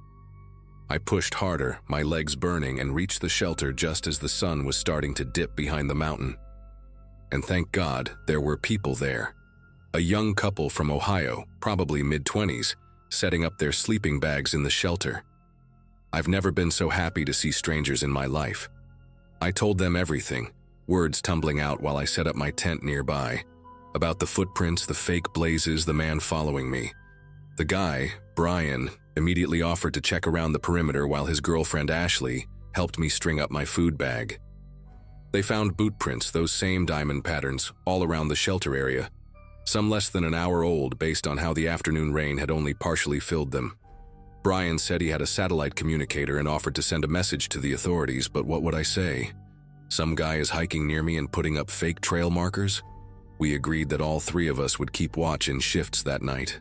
I pushed harder, my legs burning, and reached the shelter just as the sun was starting to dip behind the mountain. And thank God, there were people there. A young couple from Ohio, probably mid-20s, setting up their sleeping bags in the shelter. I've never been so happy to see strangers in my life. I told them everything, words tumbling out while I set up my tent nearby, about the footprints, the fake blazes, the man following me. The guy, Brian, immediately offered to check around the perimeter while his girlfriend Ashley helped me string up my food bag. They found boot prints, those same diamond patterns, all around the shelter area, some less than an hour old based on how the afternoon rain had only partially filled them. Brian said he had a satellite communicator and offered to send a message to the authorities, but what would I say? Some guy is hiking near me and putting up fake trail markers? We agreed that all 3 of us would keep watch in shifts that night.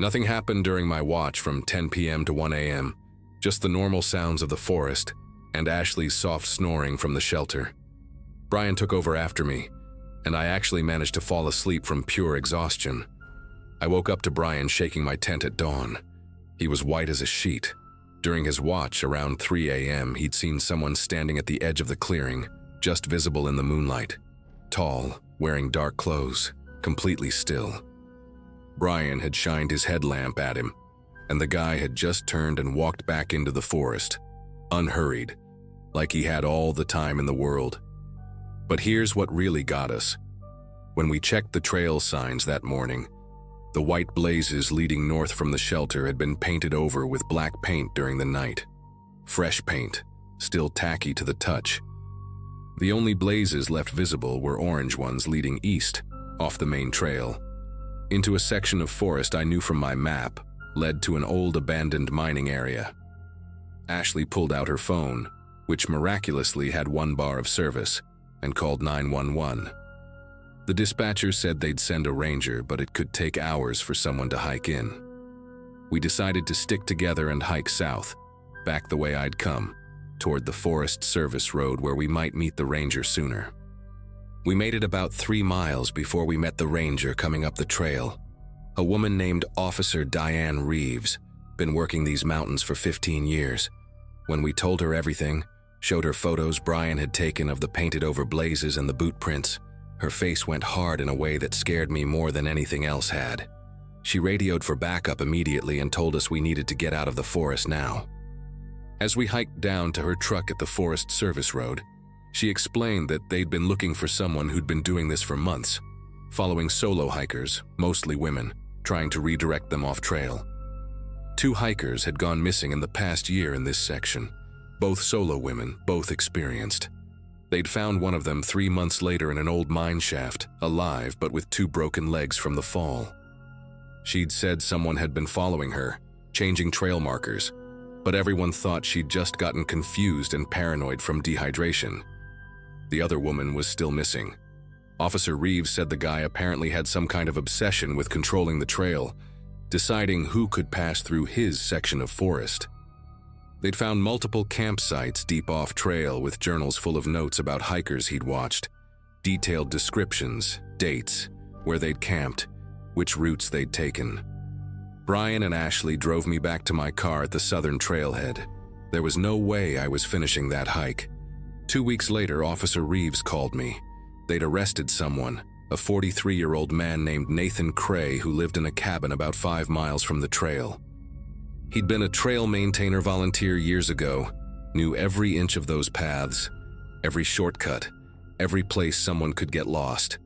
Nothing happened during my watch from 10 p.m. to 1 a.m., just the normal sounds of the forest and Ashley's soft snoring from the shelter. Brian took over after me, and I actually managed to fall asleep from pure exhaustion. I woke up to Brian shaking my tent at dawn. He was white as a sheet. During his watch, around 3 a.m., he'd seen someone standing at the edge of the clearing, just visible in the moonlight. Tall, wearing dark clothes, completely still. Brian had shined his headlamp at him, and the guy had just turned and walked back into the forest, unhurried, like he had all the time in the world. But here's what really got us. When we checked the trail signs that morning, the white blazes leading north from the shelter had been painted over with black paint during the night. Fresh paint, still tacky to the touch. The only blazes left visible were orange ones leading east, off the main trail, into a section of forest I knew from my map led to an old abandoned mining area. Ashley pulled out her phone, which miraculously had 1 bar of service, and called 911. The dispatcher said they'd send a ranger, but it could take hours for someone to hike in. We decided to stick together and hike south, back the way I'd come, toward the Forest Service Road where we might meet the ranger sooner. We made it about 3 miles before we met the ranger coming up the trail, a woman named Officer Diane Reeves, been working these mountains for 15 years. When we told her everything, showed her photos Brian had taken of the painted-over blazes and the boot prints, her face went hard in a way that scared me more than anything else had. She radioed for backup immediately and told us we needed to get out of the forest now. As we hiked down to her truck at the Forest Service Road, she explained that they'd been looking for someone who'd been doing this for months, following solo hikers, mostly women, trying to redirect them off trail. 2 hikers had gone missing in the past year in this section, both solo women, both experienced. They'd found one of them 3 months later in an old mine shaft, alive but with 2 broken legs from the fall. She'd said someone had been following her, changing trail markers, but everyone thought she'd just gotten confused and paranoid from dehydration. The other woman was still missing. Officer Reeves said the guy apparently had some kind of obsession with controlling the trail, deciding who could pass through his section of forest. They'd found multiple campsites deep off-trail with journals full of notes about hikers he'd watched, detailed descriptions, dates, where they'd camped, which routes they'd taken. Brian and Ashley drove me back to my car at the southern trailhead. There was no way I was finishing that hike. 2 weeks later, Officer Reeves called me. They'd arrested someone, a 43-year-old man named Nathan Cray who lived in a cabin about 5 miles from the trail. He'd been a trail maintainer volunteer years ago, knew every inch of those paths, every shortcut, every place someone could get lost.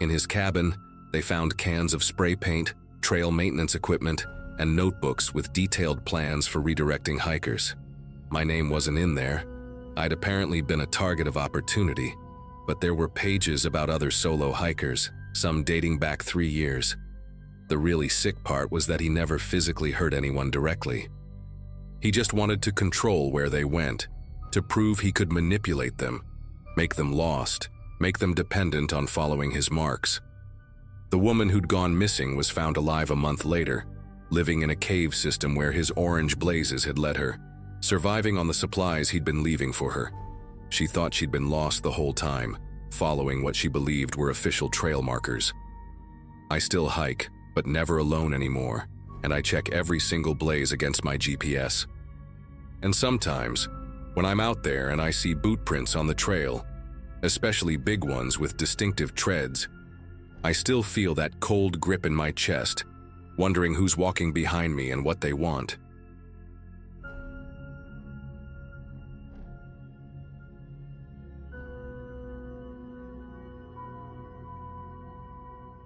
In his cabin, they found cans of spray paint, trail maintenance equipment, and notebooks with detailed plans for redirecting hikers. My name wasn't in there. I'd apparently been a target of opportunity, but there were pages about other solo hikers, some dating back 3 years. The really sick part was that he never physically hurt anyone directly. He just wanted to control where they went, to prove he could manipulate them, make them lost, make them dependent on following his marks. The woman who'd gone missing was found alive a month later, living in a cave system where his orange blazes had led her, surviving on the supplies he'd been leaving for her. She thought she'd been lost the whole time, following what she believed were official trail markers. I still hike, but never alone anymore, and I check every single blaze against my GPS. And sometimes, when I'm out there and I see boot prints on the trail, especially big ones with distinctive treads, I still feel that cold grip in my chest, wondering who's walking behind me and what they want.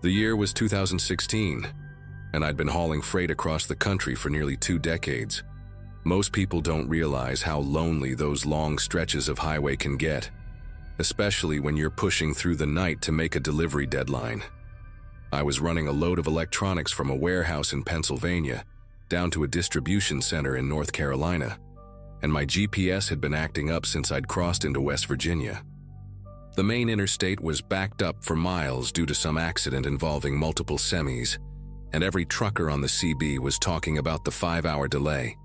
The year was 2016, and I'd been hauling freight across the country for nearly 2 decades. Most people don't realize how lonely those long stretches of highway can get, especially when you're pushing through the night to make a delivery deadline. I was running a load of electronics from a warehouse in Pennsylvania down to a distribution center in North Carolina, and my GPS had been acting up since I'd crossed into West Virginia. The main interstate was backed up for miles due to some accident involving multiple semis, and every trucker on the CB was talking about the 5-hour delay.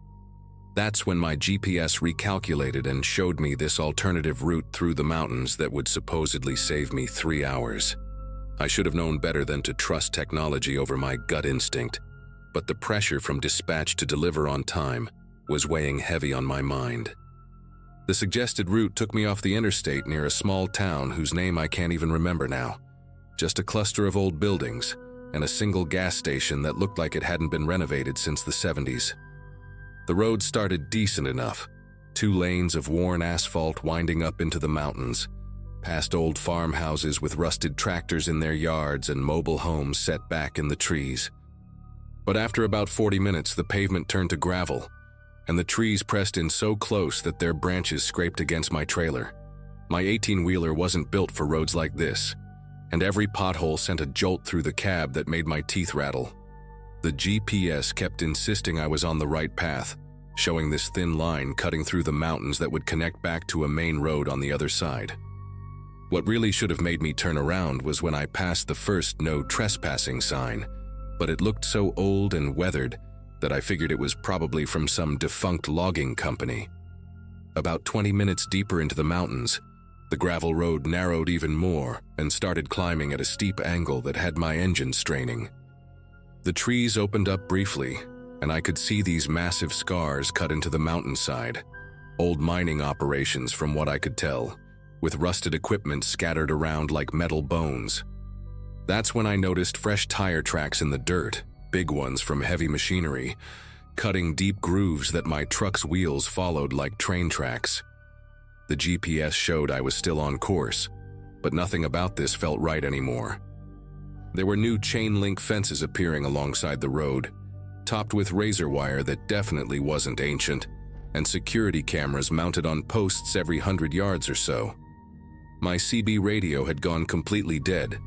That's when my GPS recalculated and showed me this alternative route through the mountains that would supposedly save me 3 hours. I should have known better than to trust technology over my gut instinct, but the pressure from dispatch to deliver on time was weighing heavy on my mind. The suggested route took me off the interstate near a small town whose name I can't even remember now. Just a cluster of old buildings and a single gas station that looked like it hadn't been renovated since the 70s. The road started decent enough, 2 lanes of worn asphalt winding up into the mountains, past old farmhouses with rusted tractors in their yards and mobile homes set back in the trees. But after about 40 minutes, the pavement turned to gravel, and the trees pressed in so close that their branches scraped against my trailer. My 18-wheeler wasn't built for roads like this, and every pothole sent a jolt through the cab that made my teeth rattle. The GPS kept insisting I was on the right path, showing this thin line cutting through the mountains that would connect back to a main road on the other side. What really should have made me turn around was when I passed the first no trespassing sign, but it looked so old and weathered that I figured it was probably from some defunct logging company. About 20 minutes deeper into the mountains, the gravel road narrowed even more and started climbing at a steep angle that had my engine straining. The trees opened up briefly, and I could see these massive scars cut into the mountainside, old mining operations from what I could tell, with rusted equipment scattered around like metal bones. That's when I noticed fresh tire tracks in the dirt, big ones from heavy machinery, cutting deep grooves that my truck's wheels followed like train tracks. The GPS showed I was still on course, but nothing about this felt right anymore. There were new chain-link fences appearing alongside the road, topped with razor wire that definitely wasn't ancient, and security cameras mounted on posts every 100 yards or so. My CB radio had gone completely dead,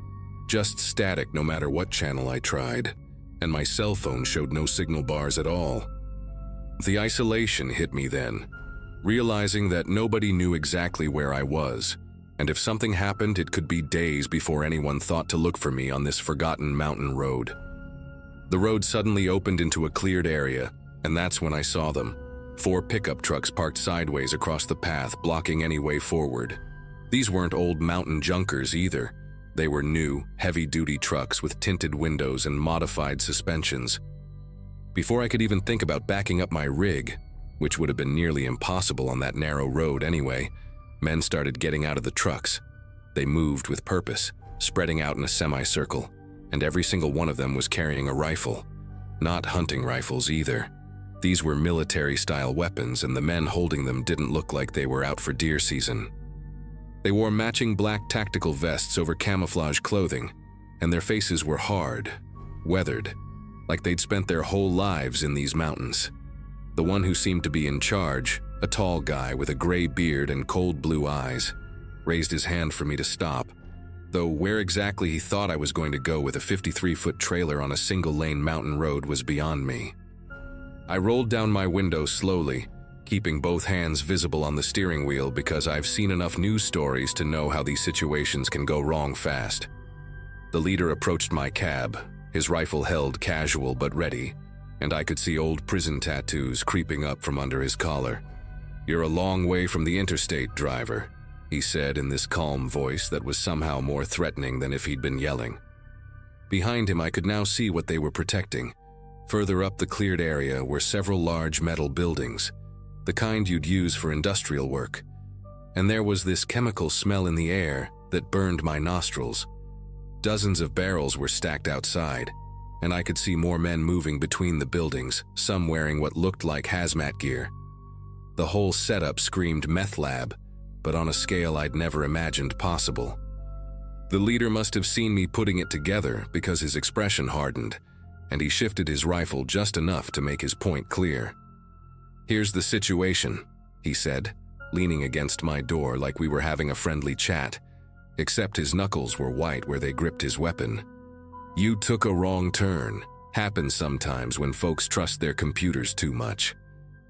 just static no matter what channel I tried, and my cell phone showed no signal bars at all. The isolation hit me then, realizing that nobody knew exactly where I was, and if something happened, it could be days before anyone thought to look for me on this forgotten mountain road. The road suddenly opened into a cleared area, and that's when I saw them, 4 pickup trucks parked sideways across the path, blocking any way forward. These weren't old mountain junkers either. They were new, heavy-duty trucks with tinted windows and modified suspensions. Before I could even think about backing up my rig, which would have been nearly impossible on that narrow road anyway, men started getting out of the trucks. They moved with purpose, spreading out in a semicircle, and every single one of them was carrying a rifle. Not hunting rifles either. These were military-style weapons, and the men holding them didn't look like they were out for deer season. They wore matching black tactical vests over camouflage clothing, and their faces were hard, weathered, like they'd spent their whole lives in these mountains. The one who seemed to be in charge, a tall guy with a gray beard and cold blue eyes, raised his hand for me to stop, though where exactly he thought I was going to go with a 53-foot trailer on a single-lane mountain road was beyond me. I rolled down my window slowly, keeping both hands visible on the steering wheel because I've seen enough news stories to know how these situations can go wrong fast. The leader approached my cab, his rifle held casual but ready, and I could see old prison tattoos creeping up from under his collar. "You're a long way from the interstate, driver," he said in this calm voice that was somehow more threatening than if he'd been yelling. Behind him I could now see what they were protecting. Further up the cleared area were several large metal buildings, the kind you'd use for industrial work. And there was this chemical smell in the air that burned my nostrils. Dozens of barrels were stacked outside, and I could see more men moving between the buildings, some wearing what looked like hazmat gear. The whole setup screamed meth lab, but on a scale I'd never imagined possible. The leader must have seen me putting it together because his expression hardened, and he shifted his rifle just enough to make his point clear. "Here's the situation," he said, leaning against my door like we were having a friendly chat, except his knuckles were white where they gripped his weapon. "You took a wrong turn. Happens sometimes when folks trust their computers too much.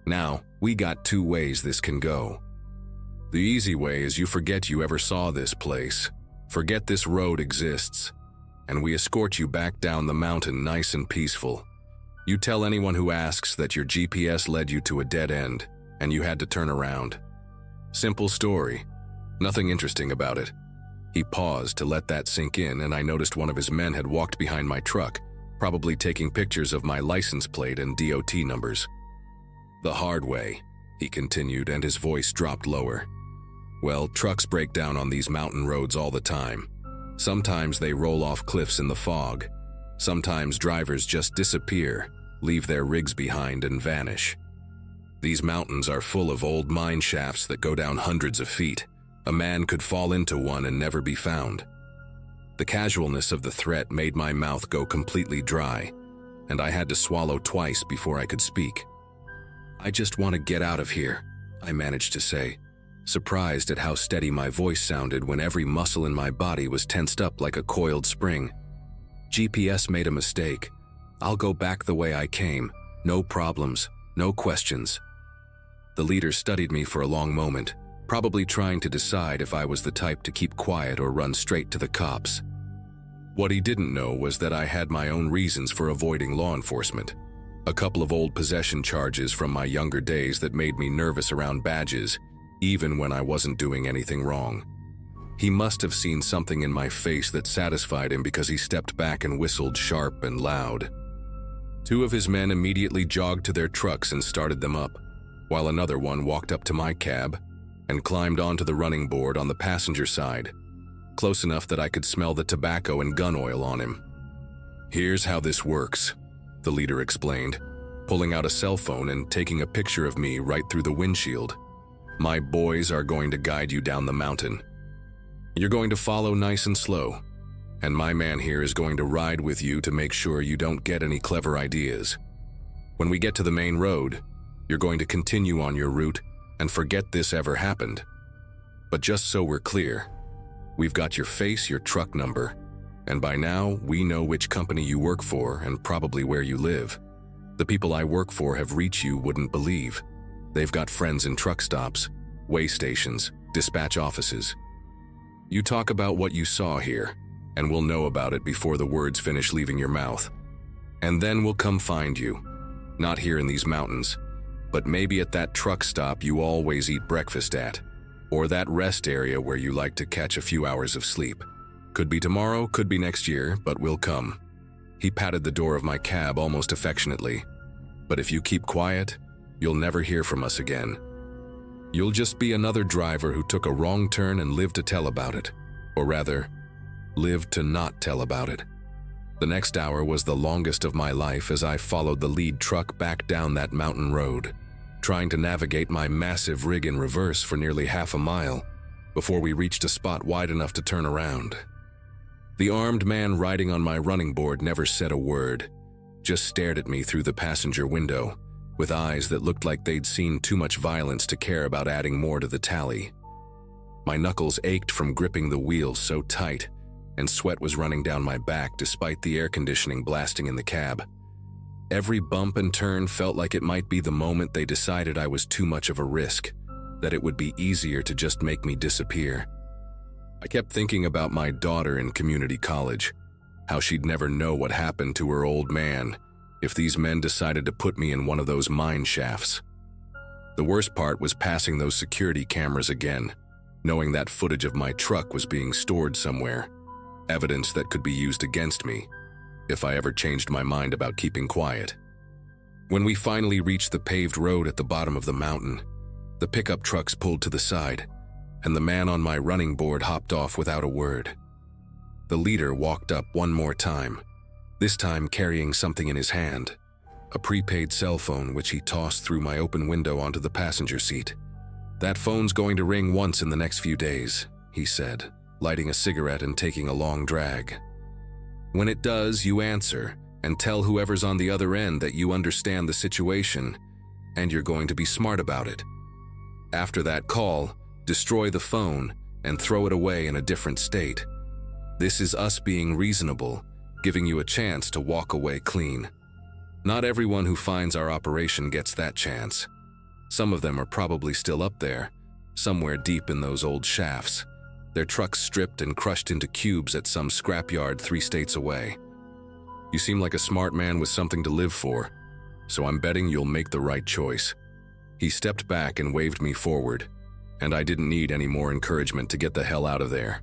Now, we got 2 ways this can go. The easy way is you forget you ever saw this place, forget this road exists, and we escort you back down the mountain nice and peaceful. You tell anyone who asks that your GPS led you to a dead end, and you had to turn around. Simple story. Nothing interesting about it." He paused to let that sink in, and I noticed one of his men had walked behind my truck, probably taking pictures of my license plate and DOT numbers. "The hard way," he continued, and his voice dropped lower. "Well, trucks break down on these mountain roads all the time. Sometimes they roll off cliffs in the fog. Sometimes drivers just disappear, leave their rigs behind and vanish. These mountains are full of old mine shafts that go down hundreds of feet. A man could fall into one and never be found." The casualness of the threat made my mouth go completely dry, and I had to swallow twice before I could speak. "I just want to get out of here," I managed to say, surprised at how steady my voice sounded when every muscle in my body was tensed up like a coiled spring. "GPS made a mistake. I'll go back the way I came. No problems, no questions." The leader studied me for a long moment, probably trying to decide if I was the type to keep quiet or run straight to the cops. What he didn't know was that I had my own reasons for avoiding law enforcement. A couple of old possession charges from my younger days that made me nervous around badges, even when I wasn't doing anything wrong. He must have seen something in my face that satisfied him because he stepped back and whistled sharp and loud. 2 of his men immediately jogged to their trucks and started them up, while another one walked up to my cab and climbed onto the running board on the passenger side, close enough that I could smell the tobacco and gun oil on him. "Here's how this works," the leader explained, pulling out a cell phone and taking a picture of me right through the windshield. "My boys are going to guide you down the mountain. You're going to follow nice and slow, and my man here is going to ride with you to make sure you don't get any clever ideas. When we get to the main road, you're going to continue on your route and forget this ever happened. But just so we're clear, we've got your face, your truck number, and by now we know which company you work for and probably where you live. The people I work for have reach you wouldn't believe. They've got friends in truck stops, way stations, dispatch offices. You talk about what you saw here, and we'll know about it before the words finish leaving your mouth. And then we'll come find you. Not here in these mountains, but maybe at that truck stop you always eat breakfast at, or that rest area where you like to catch a few hours of sleep. Could be tomorrow, could be next year, but we'll come." He patted the door of my cab almost affectionately. "But if you keep quiet, you'll never hear from us again. You'll just be another driver who took a wrong turn and lived to tell about it. Or rather, lived to not tell about it." The next hour was the longest of my life as I followed the lead truck back down that mountain road, trying to navigate my massive rig in reverse for nearly half a mile before we reached a spot wide enough to turn around. The armed man riding on my running board never said a word, just stared at me through the passenger window, with eyes that looked like they'd seen too much violence to care about adding more to the tally. My knuckles ached from gripping the wheel so tight, and sweat was running down my back despite the air conditioning blasting in the cab. Every bump and turn felt like it might be the moment they decided I was too much of a risk, that it would be easier to just make me disappear. I kept thinking about my daughter in community college, how she'd never know what happened to her old man if these men decided to put me in one of those mine shafts. The worst part was passing those security cameras again, knowing that footage of my truck was being stored somewhere, evidence that could be used against me if I ever changed my mind about keeping quiet. When we finally reached the paved road at the bottom of the mountain, the pickup trucks pulled to the side, and the man on my running board hopped off without a word. The leader walked up one more time, this time carrying something in his hand, a prepaid cell phone which he tossed through my open window onto the passenger seat. "That phone's going to ring once in the next few days," he said, lighting a cigarette and taking a long drag. "When it does, you answer and tell whoever's on the other end that you understand the situation and you're going to be smart about it. After that call, destroy the phone and throw it away in a different state. This is us being reasonable, giving you a chance to walk away clean. Not everyone who finds our operation gets that chance. Some of them are probably still up there, somewhere deep in those old shafts, their trucks stripped and crushed into cubes at some scrapyard 3 states away. You seem like a smart man with something to live for, so I'm betting you'll make the right choice." He stepped back and waved me forward, and I didn't need any more encouragement to get the hell out of there.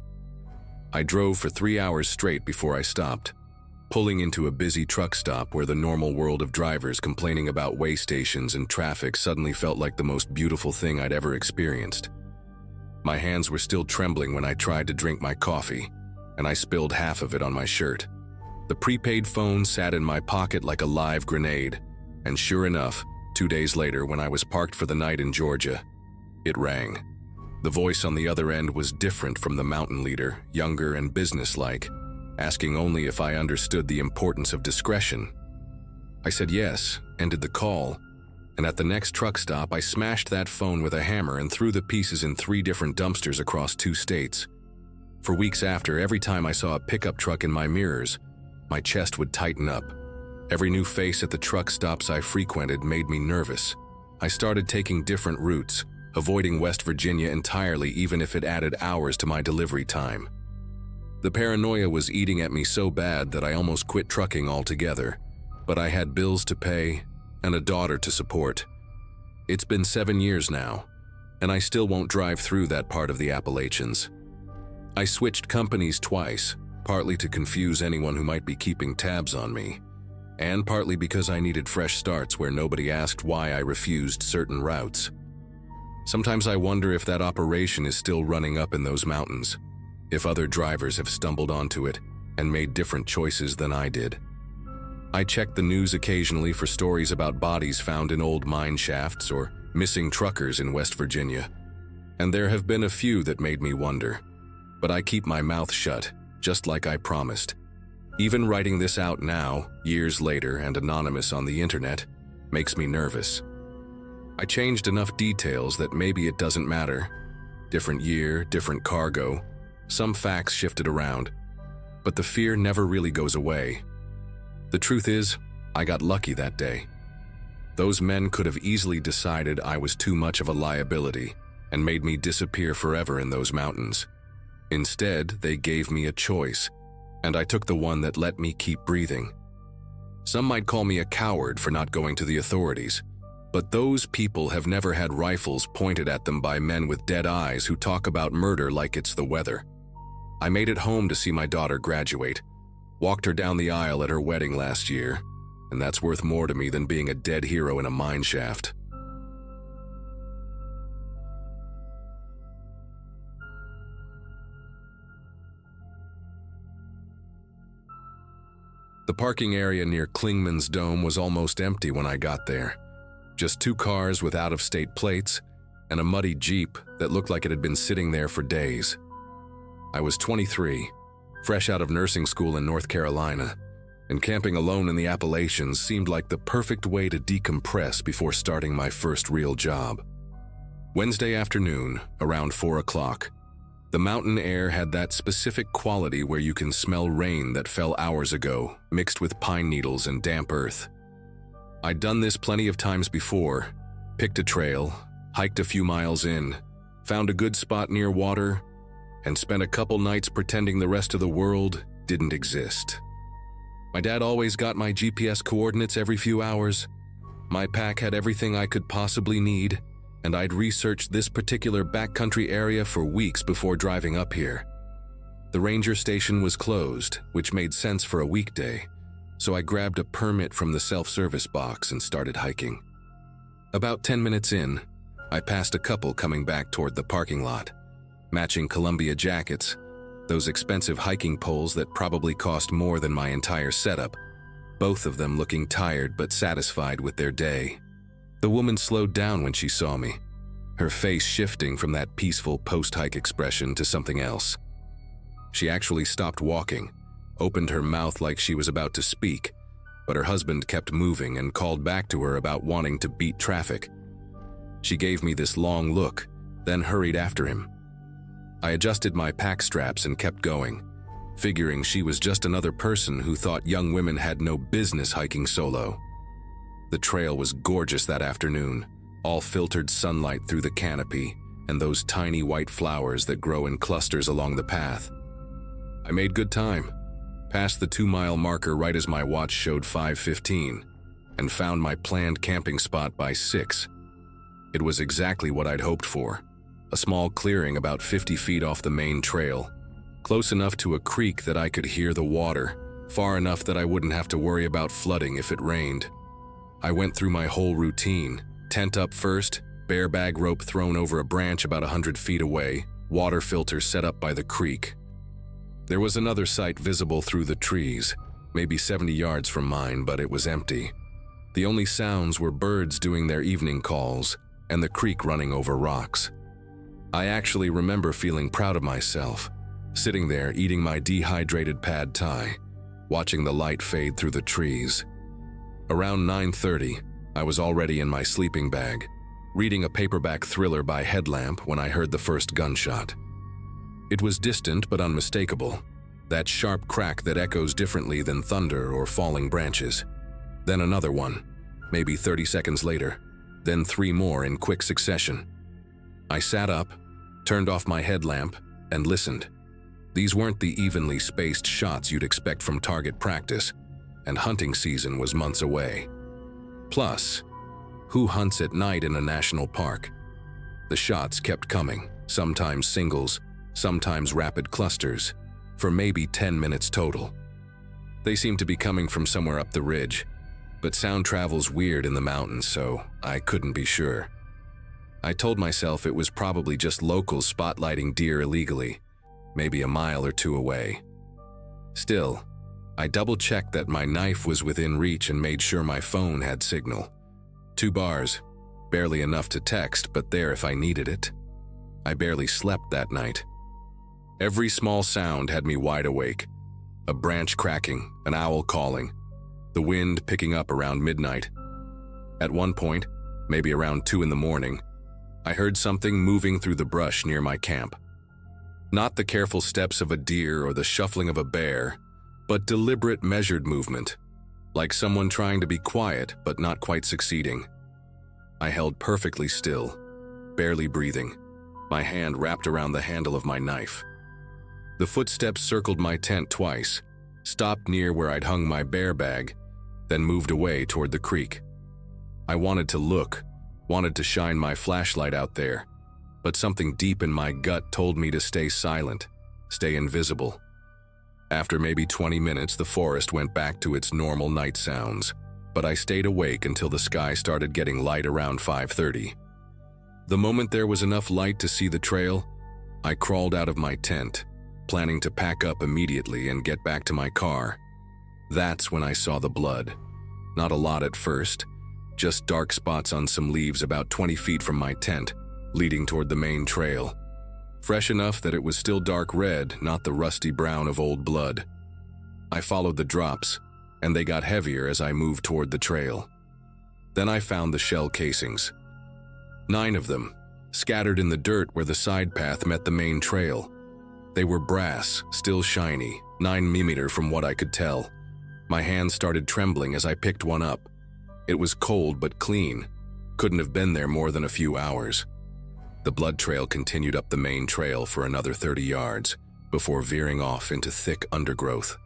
I drove for 3 hours straight before I stopped, pulling into a busy truck stop where the normal world of drivers complaining about way stations and traffic suddenly felt like the most beautiful thing I'd ever experienced. My hands were still trembling when I tried to drink my coffee, and I spilled half of it on my shirt. The prepaid phone sat in my pocket like a live grenade, and sure enough, 2 days later when I was parked for the night in Georgia, it rang. The voice on the other end was different from the mountain leader, younger and businesslike, asking only if I understood the importance of discretion. I said yes, ended the call, and at the next truck stop I smashed that phone with a hammer and threw the pieces in 3 different dumpsters across 2 states. For weeks after, every time I saw a pickup truck in my mirrors, my chest would tighten up. Every new face at the truck stops I frequented made me nervous. I started taking different routes, avoiding West Virginia entirely even if it added hours to my delivery time. The paranoia was eating at me so bad that I almost quit trucking altogether, but I had bills to pay and a daughter to support. It's been 7 years now, and I still won't drive through that part of the Appalachians. I switched companies twice, partly to confuse anyone who might be keeping tabs on me, and partly because I needed fresh starts where nobody asked why I refused certain routes. Sometimes I wonder if that operation is still running up in those mountains, if other drivers have stumbled onto it and made different choices than I did. I check the news occasionally for stories about bodies found in old mine shafts or missing truckers in West Virginia, and there have been a few that made me wonder, but I keep my mouth shut, just like I promised. Even writing this out now, years later and anonymous on the internet, makes me nervous. I changed enough details that maybe it doesn't matter. Different year, different cargo, some facts shifted around, but the fear never really goes away. The truth is, I got lucky that day. Those men could have easily decided I was too much of a liability and made me disappear forever in those mountains. Instead, they gave me a choice, and I took the one that let me keep breathing. Some might call me a coward for not going to the authorities, But those people have never had rifles pointed at them by men with dead eyes who talk about murder like it's the weather. I made it home to see my daughter graduate, walked her down the aisle at her wedding last year, and that's worth more to me than being a dead hero in a mine shaft. The parking area near Klingman's Dome was almost empty when I got there. Just 2 cars with out-of-state plates and a muddy Jeep that looked like it had been sitting there for days. I was 23, fresh out of nursing school in North Carolina, and camping alone in the Appalachians seemed like the perfect way to decompress before starting my first real job. Wednesday afternoon, around 4 o'clock, the mountain air had that specific quality where you can smell rain that fell hours ago, mixed with pine needles and damp earth. I'd done this plenty of times before, picked a trail, hiked a few miles in, found a good spot near water, and spent a couple nights pretending the rest of the world didn't exist. My dad always got my GPS coordinates every few hours. My pack had everything I could possibly need, and I'd researched this particular backcountry area for weeks before driving up here. The ranger station was closed, which made sense for a weekday, so I grabbed a permit from the self-service box and started hiking. About 10 minutes in, I passed a couple coming back toward the parking lot, matching Columbia jackets, those expensive hiking poles that probably cost more than my entire setup, both of them looking tired but satisfied with their day. The woman slowed down when she saw me, her face shifting from that peaceful post-hike expression to something else. She actually stopped walking, opened her mouth like she was about to speak, but her husband kept moving and called back to her about wanting to beat traffic. She gave me this long look, then hurried after him. I adjusted my pack straps and kept going, figuring she was just another person who thought young women had no business hiking solo. The trail was gorgeous that afternoon, all filtered sunlight through the canopy and those tiny white flowers that grow in clusters along the path. I made good time, passed the 2-mile marker right as my watch showed 5:15, and found my planned camping spot by 6. It was exactly what I'd hoped for, a small clearing about 50 feet off the main trail, close enough to a creek that I could hear the water, far enough that I wouldn't have to worry about flooding if it rained. I went through my whole routine, tent up first, bear bag rope thrown over a branch about 100 feet away, water filter set up by the creek. There was another site visible through the trees, maybe 70 yards from mine, but it was empty. The only sounds were birds doing their evening calls and the creek running over rocks. I actually remember feeling proud of myself, sitting there eating my dehydrated pad thai, watching the light fade through the trees. Around 9:30, I was already in my sleeping bag, reading a paperback thriller by Headlamp when I heard the first gunshot. It was distant but unmistakable, that sharp crack that echoes differently than thunder or falling branches. Then another one, maybe 30 seconds later, then 3 more in quick succession. I sat up, turned off my headlamp, and listened. These weren't the evenly spaced shots you'd expect from target practice, and hunting season was months away. Plus, who hunts at night in a national park? The shots kept coming, sometimes singles, sometimes rapid clusters, for maybe 10 minutes total. They seemed to be coming from somewhere up the ridge, but sound travels weird in the mountains, so I couldn't be sure. I told myself it was probably just locals spotlighting deer illegally, maybe a mile or 2 away. Still, I double-checked that my knife was within reach and made sure my phone had signal. 2 bars, barely enough to text, but there if I needed it. I barely slept that night. Every small sound had me wide awake. A branch cracking, an owl calling, the wind picking up around midnight. At one point, maybe around 2 in the morning, I heard something moving through the brush near my camp. Not the careful steps of a deer or the shuffling of a bear, but deliberate, measured movement, like someone trying to be quiet but not quite succeeding. I held perfectly still, barely breathing, my hand wrapped around the handle of my knife. The footsteps circled my tent twice, stopped near where I'd hung my bear bag, then moved away toward the creek. I wanted to look, wanted to shine my flashlight out there, but something deep in my gut told me to stay silent, stay invisible. After maybe 20 minutes, the forest went back to its normal night sounds, but I stayed awake until the sky started getting light around 5:30. The moment there was enough light to see the trail, I crawled out of my tent, planning to pack up immediately and get back to my car. That's when I saw the blood. Not a lot at first, just dark spots on some leaves about 20 feet from my tent, leading toward the main trail. Fresh enough that it was still dark red, not the rusty brown of old blood. I followed the drops, and they got heavier as I moved toward the trail. Then I found the shell casings. 9 of them, scattered in the dirt where the side path met the main trail. They were brass, still shiny, 9mm from what I could tell. My hands started trembling as I picked one up. It was cold but clean. Couldn't have been there more than a few hours. The blood trail continued up the main trail for another 30 yards before veering off into thick undergrowth.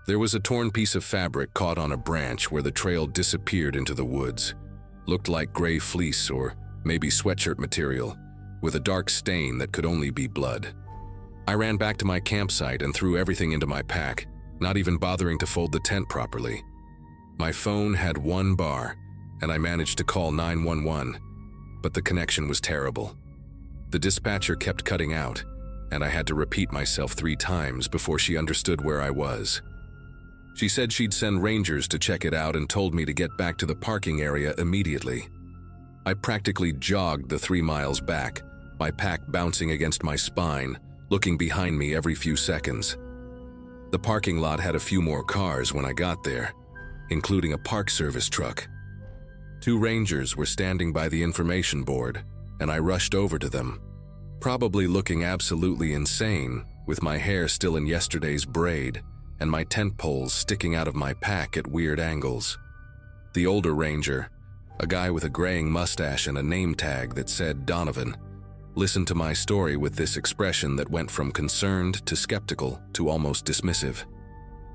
There was a torn piece of fabric caught on a branch where the trail disappeared into the woods. Looked like gray fleece or maybe sweatshirt material, with a dark stain that could only be blood. I ran back to my campsite and threw everything into my pack, not even bothering to fold the tent properly. My phone had 1 bar, and I managed to call 911, but the connection was terrible. The dispatcher kept cutting out, and I had to repeat myself 3 times before she understood where I was. She said she'd send rangers to check it out and told me to get back to the parking area immediately. I practically jogged the 3 miles back, my pack bouncing against my spine, looking behind me every few seconds. The parking lot had a few more cars when I got there, including a Park Service truck. 2 rangers were standing by the information board, and I rushed over to them, probably looking absolutely insane, with my hair still in yesterday's braid and my tent poles sticking out of my pack at weird angles. The older ranger, a guy with a graying mustache and a name tag that said Donovan, listened to my story with this expression that went from concerned to skeptical to almost dismissive.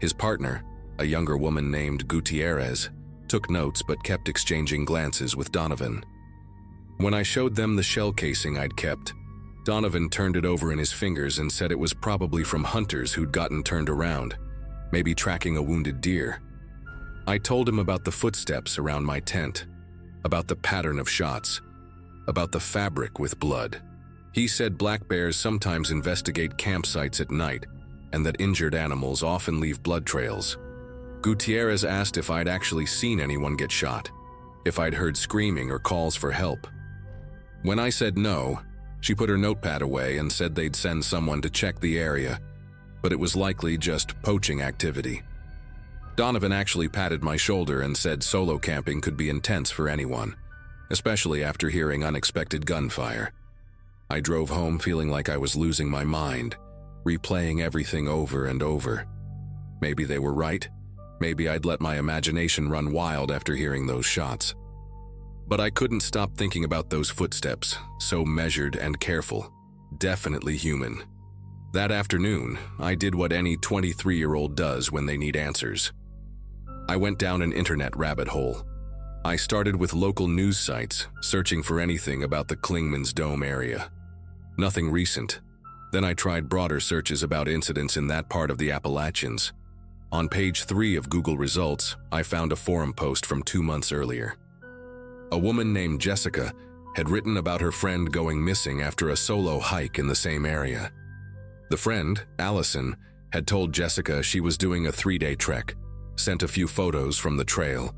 His partner, a younger woman named Gutierrez, took notes but kept exchanging glances with Donovan. When I showed them the shell casing I'd kept, Donovan turned it over in his fingers and said it was probably from hunters who'd gotten turned around, maybe tracking a wounded deer. I told him about the footsteps around my tent, about the pattern of shots, about the fabric with blood. He said black bears sometimes investigate campsites at night and that injured animals often leave blood trails. Gutierrez asked if I'd actually seen anyone get shot, if I'd heard screaming or calls for help. When I said no, she put her notepad away and said they'd send someone to check the area, but it was likely just poaching activity. Donovan actually patted my shoulder and said solo camping could be intense for anyone, especially after hearing unexpected gunfire. I drove home feeling like I was losing my mind, replaying everything over and over. Maybe they were right. Maybe I'd let my imagination run wild after hearing those shots. But I couldn't stop thinking about those footsteps, so measured and careful, definitely human. That afternoon, I did what any 23-year-old does when they need answers. I went down an internet rabbit hole. I started with local news sites, searching for anything about the Clingman's Dome area. Nothing recent. Then I tried broader searches about incidents in that part of the Appalachians. On page 3 of Google results, I found a forum post from 2 months earlier. A woman named Jessica had written about her friend going missing after a solo hike in the same area. The friend, Allison, had told Jessica she was doing a 3-day trek, sent a few photos from the trail,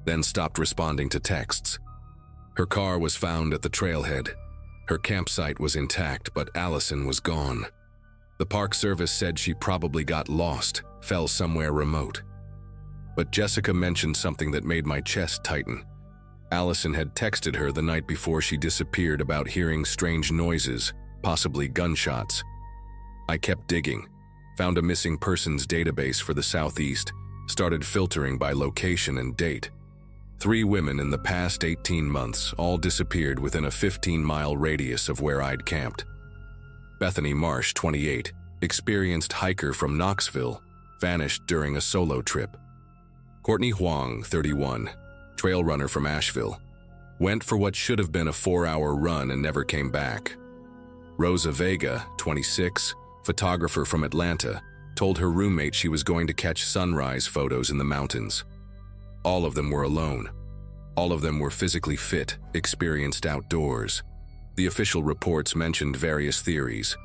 then stopped responding to texts. Her car was found at the trailhead. Her campsite was intact, but Allison was gone. The Park Service said she probably got lost, fell somewhere remote. But Jessica mentioned something that made my chest tighten. Allison had texted her the night before she disappeared about hearing strange noises, possibly gunshots. I kept digging, found a missing persons database for the Southeast, started filtering by location and date. 3 women in the past 18 months all disappeared within a 15-mile radius of where I'd camped. Bethany Marsh, 28, experienced hiker from Knoxville, vanished during a solo trip. Courtney Huang, 31, trail runner from Asheville. Went for what should have been a 4-hour run and never came back. Rosa Vega, 26, photographer from Atlanta, told her roommate she was going to catch sunrise photos in the mountains. All of them were alone. All of them were physically fit, experienced outdoors. The official reports mentioned various theories: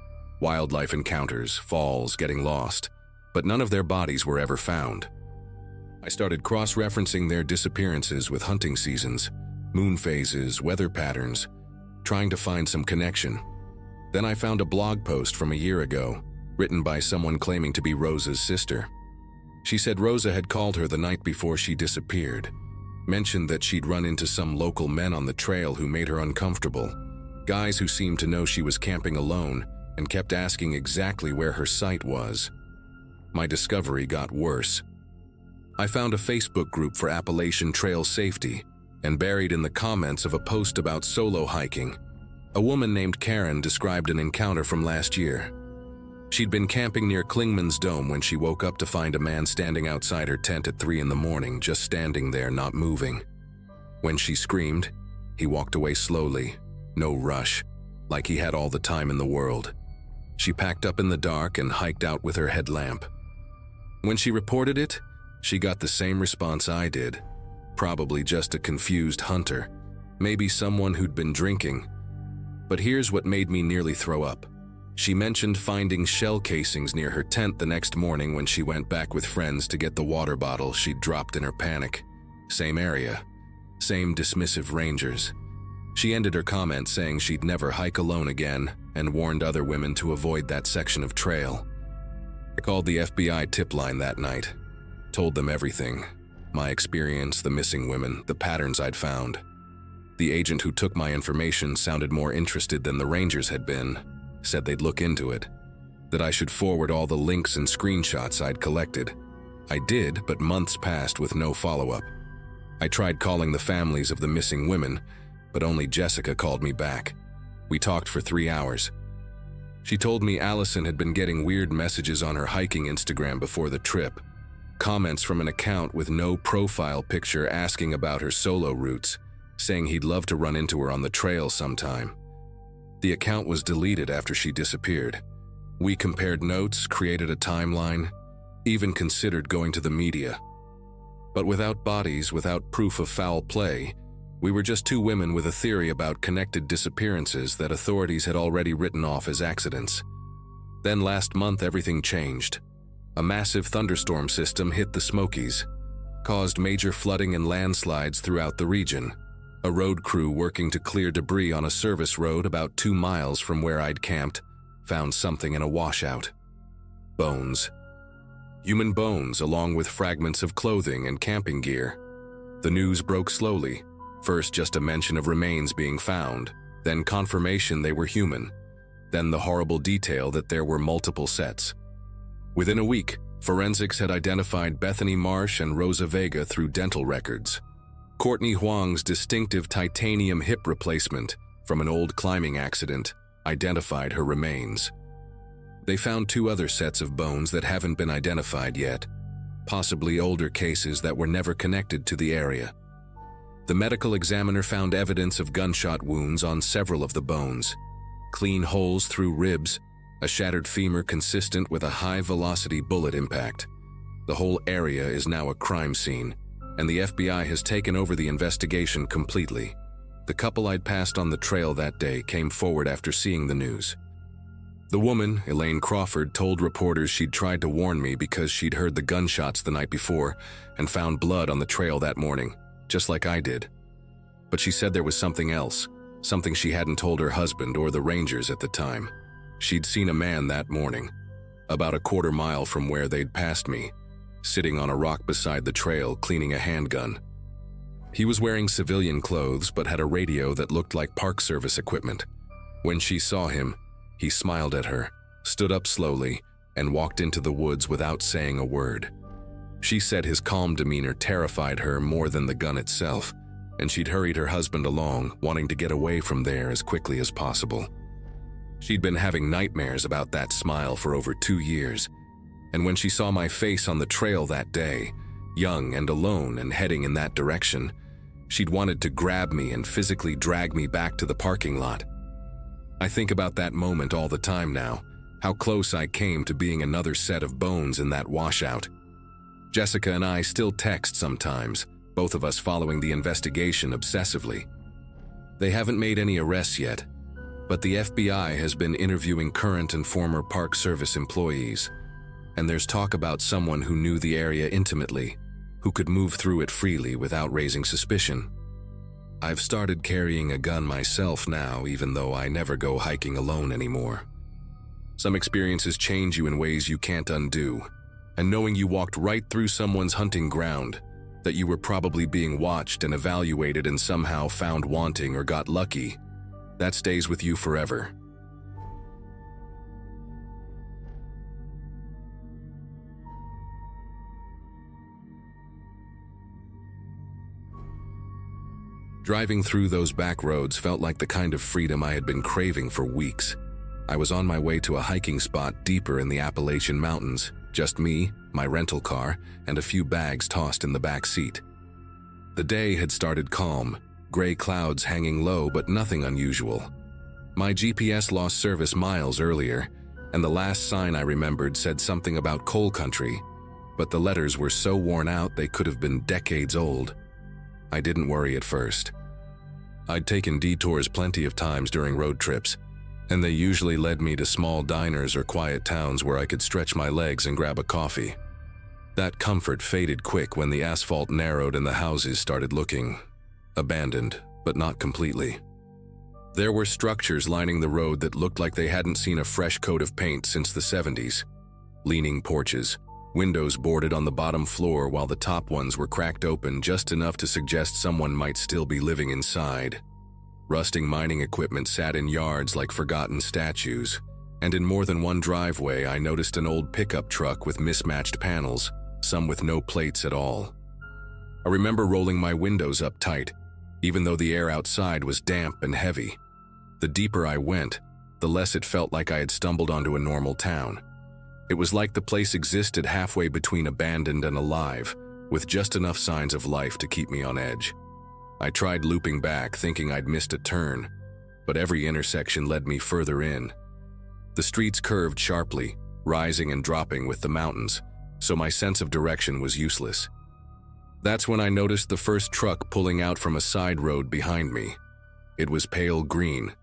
wildlife encounters, falls, getting lost, but none of their bodies were ever found. I started cross-referencing their disappearances with hunting seasons, moon phases, weather patterns, trying to find some connection. Then I found a blog post from a year ago, written by someone claiming to be Rosa's sister. She said Rosa had called her the night before she disappeared, mentioned that she'd run into some local men on the trail who made her uncomfortable, guys who seemed to know she was camping alone and kept asking exactly where her site was. My discovery got worse. I found a Facebook group for Appalachian trail safety, and buried in the comments of a post about solo hiking, a woman named Karen described an encounter from last year. She'd been camping near Klingman's Dome when she woke up to find a man standing outside her tent at 3 a.m, just standing there, not moving. When she screamed, he walked away slowly, no rush, like he had all the time in the world. She packed up in the dark and hiked out with her headlamp. When she reported it, she got the same response I did. Probably just a confused hunter, maybe someone who'd been drinking. But here's what made me nearly throw up. She mentioned finding shell casings near her tent the next morning when she went back with friends to get the water bottle she'd dropped in her panic. Same area, same dismissive rangers. She ended her comment saying she'd never hike alone again and warned other women to avoid that section of trail. I called the FBI tip line that night, told them everything. My experience, the missing women, the patterns I'd found. The agent who took my information sounded more interested than the rangers had been, said they'd look into it, that I should forward all the links and screenshots I'd collected. I did, but months passed with no follow-up. I tried calling the families of the missing women, but only Jessica called me back. We talked for 3 hours. She told me Allison had been getting weird messages on her hiking Instagram before the trip, comments from an account with no profile picture asking about her solo routes, saying he'd love to run into her on the trail sometime. The account was deleted after she disappeared. We compared notes, created a timeline, even considered going to the media. But without bodies, without proof of foul play, we were just 2 women with a theory about connected disappearances that authorities had already written off as accidents. Then last month everything changed. A massive thunderstorm system hit the Smokies, caused major flooding and landslides throughout the region. A road crew working to clear debris on a service road about 2 miles from where I'd camped found something in a washout. Bones. Human bones along with fragments of clothing and camping gear. The news broke slowly. First just a mention of remains being found, then confirmation they were human, then the horrible detail that there were multiple sets. Within a week, forensics had identified Bethany Marsh and Rosa Vega through dental records. Courtney Huang's distinctive titanium hip replacement from an old climbing accident identified her remains. They found 2 other sets of bones that haven't been identified yet, possibly older cases that were never connected to the area. The medical examiner found evidence of gunshot wounds on several of the bones, clean holes through ribs, a shattered femur consistent with a high-velocity bullet impact. The whole area is now a crime scene, and the FBI has taken over the investigation completely. The couple I'd passed on the trail that day came forward after seeing the news. The woman, Elaine Crawford, told reporters she'd tried to warn me because she'd heard the gunshots the night before and found blood on the trail that morning, just like I did. But she said there was something else, something she hadn't told her husband or the rangers at the time. She'd seen a man that morning, about a quarter mile from where they'd passed me, sitting on a rock beside the trail cleaning a handgun. He was wearing civilian clothes but had a radio that looked like Park Service equipment. When she saw him, he smiled at her, stood up slowly, and walked into the woods without saying a word. She said his calm demeanor terrified her more than the gun itself, and she'd hurried her husband along, wanting to get away from there as quickly as possible. She'd been having nightmares about that smile for over 2 years, and when she saw my face on the trail that day, young and alone and heading in that direction, She'd wanted to grab me and physically drag me back to the parking lot. I think about that moment all the time now, how close I came to being another set of bones in that washout. Jessica and I still text sometimes, both of us following the investigation obsessively. They haven't made any arrests yet, but the FBI has been interviewing current and former Park Service employees, and there's talk about someone who knew the area intimately, who could move through it freely without raising suspicion. I've started carrying a gun myself now, even though I never go hiking alone anymore. Some experiences change you in ways you can't undo, and knowing you walked right through someone's hunting ground, that you were probably being watched and evaluated and somehow found wanting or got lucky, that stays with you forever. Driving through those back roads felt like the kind of freedom I had been craving for weeks. I was on my way to a hiking spot deeper in the Appalachian Mountains, just me, my rental car, and a few bags tossed in the back seat. The day had started calm, gray clouds hanging low but nothing unusual. My GPS lost service miles earlier, and the last sign I remembered said something about coal country, but the letters were so worn out they could have been decades old. I didn't worry at first. I'd taken detours plenty of times during road trips, and they usually led me to small diners or quiet towns where I could stretch my legs and grab a coffee. That comfort faded quick when the asphalt narrowed and the houses started looking abandoned, but not completely. There were structures lining the road that looked like they hadn't seen a fresh coat of paint since the 70s. Leaning porches, windows boarded on the bottom floor while the top ones were cracked open just enough to suggest someone might still be living inside. Rusting mining equipment sat in yards like forgotten statues, and in more than one driveway I noticed an old pickup truck with mismatched panels, some with no plates at all. I remember rolling my windows up tight, even though the air outside was damp and heavy. The deeper I went, the less it felt like I had stumbled onto a normal town. It was like the place existed halfway between abandoned and alive, with just enough signs of life to keep me on edge. I tried looping back, thinking I'd missed a turn, but every intersection led me further in. The streets curved sharply, rising and dropping with the mountains, so my sense of direction was useless. That's when I noticed the first truck pulling out from a side road behind me. It was pale green,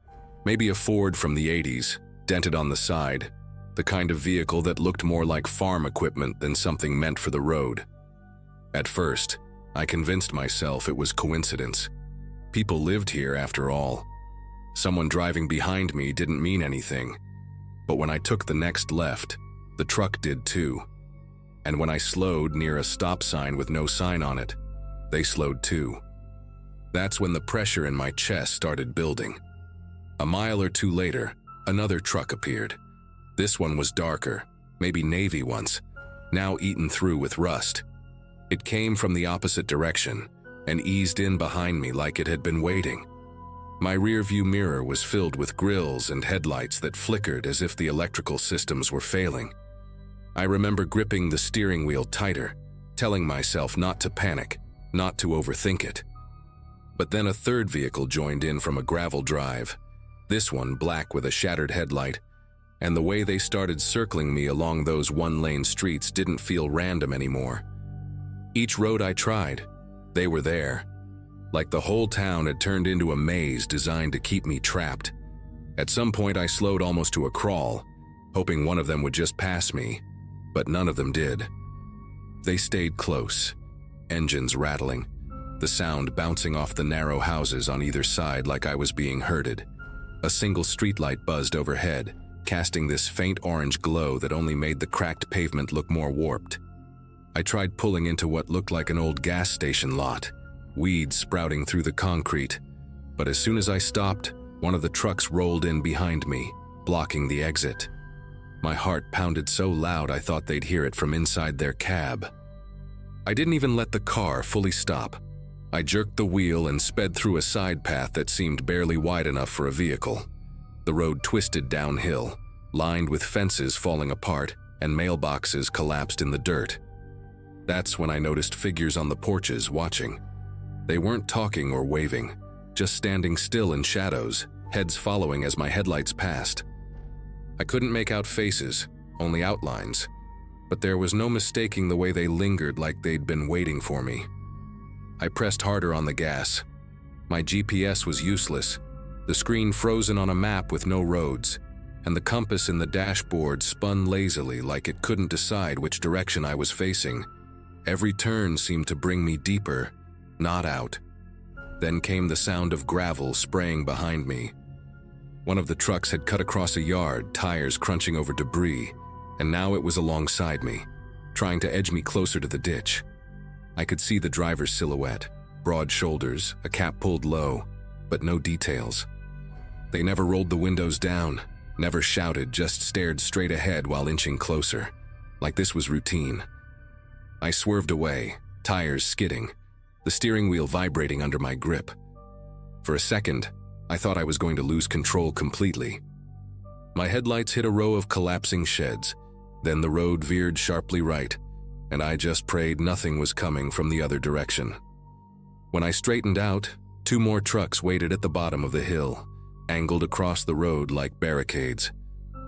maybe a Ford from the 80s, dented on the side, the kind of vehicle that looked more like farm equipment than something meant for the road. At first, I convinced myself it was coincidence. People lived here after all. Someone driving behind me didn't mean anything. But when I took the next left, the truck did too. And when I slowed near a stop sign with no sign on it, they slowed too. That's when the pressure in my chest started building. A mile or two later, another truck appeared. This one was darker, maybe navy once, now eaten through with rust. It came from the opposite direction and eased in behind me like it had been waiting. My rearview mirror was filled with grills and headlights that flickered as if the electrical systems were failing. I remember gripping the steering wheel tighter, telling myself not to panic, not to overthink it. But then a third vehicle joined in from a gravel drive, this one black with a shattered headlight, and the way they started circling me along those one-lane streets didn't feel random anymore. Each road I tried, they were there. Like the whole town had turned into a maze designed to keep me trapped. At some point I slowed almost to a crawl, hoping one of them would just pass me, but none of them did. They stayed close, engines rattling, the sound bouncing off the narrow houses on either side like I was being herded. A single streetlight buzzed overhead, casting this faint orange glow that only made the cracked pavement look more warped. I tried pulling into what looked like an old gas station lot, weeds sprouting through the concrete, but as soon as I stopped, one of the trucks rolled in behind me, blocking the exit. My heart pounded so loud I thought they'd hear it from inside their cab. I didn't even let the car fully stop. I jerked the wheel and sped through a side path that seemed barely wide enough for a vehicle. The road twisted downhill, lined with fences falling apart and mailboxes collapsed in the dirt. That's when I noticed figures on the porches watching. They weren't talking or waving, just standing still in shadows, heads following as my headlights passed. I couldn't make out faces, only outlines, but there was no mistaking the way they lingered like they'd been waiting for me. I pressed harder on the gas. My GPS was useless, the screen frozen on a map with no roads, and the compass in the dashboard spun lazily like it couldn't decide which direction I was facing. Every turn seemed to bring me deeper, not out. Then came the sound of gravel spraying behind me. One of the trucks had cut across a yard, tires crunching over debris, and now it was alongside me, trying to edge me closer to the ditch. I could see the driver's silhouette, broad shoulders, a cap pulled low, but no details. They never rolled the windows down, never shouted, just stared straight ahead while inching closer, like this was routine. I swerved away, tires skidding, the steering wheel vibrating under my grip. For a second, I thought I was going to lose control completely. My headlights hit a row of collapsing sheds, then the road veered sharply right, and I just prayed nothing was coming from the other direction. When I straightened out, 2 more trucks waited at the bottom of the hill, angled across the road like barricades.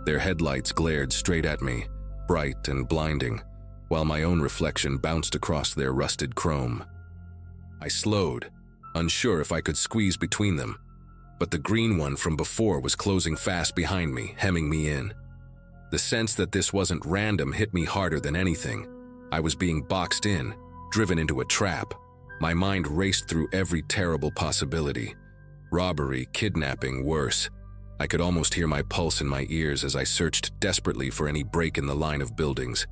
Their headlights glared straight at me, bright and blinding, while my own reflection bounced across their rusted chrome. I slowed, unsure if I could squeeze between them, but the green one from before was closing fast behind me, hemming me in. The sense that this wasn't random hit me harder than anything. I was being boxed in, driven into a trap. My mind raced through every terrible possibility. Robbery, kidnapping, worse. I could almost hear my pulse in my ears as I searched desperately for any break in the line of buildings,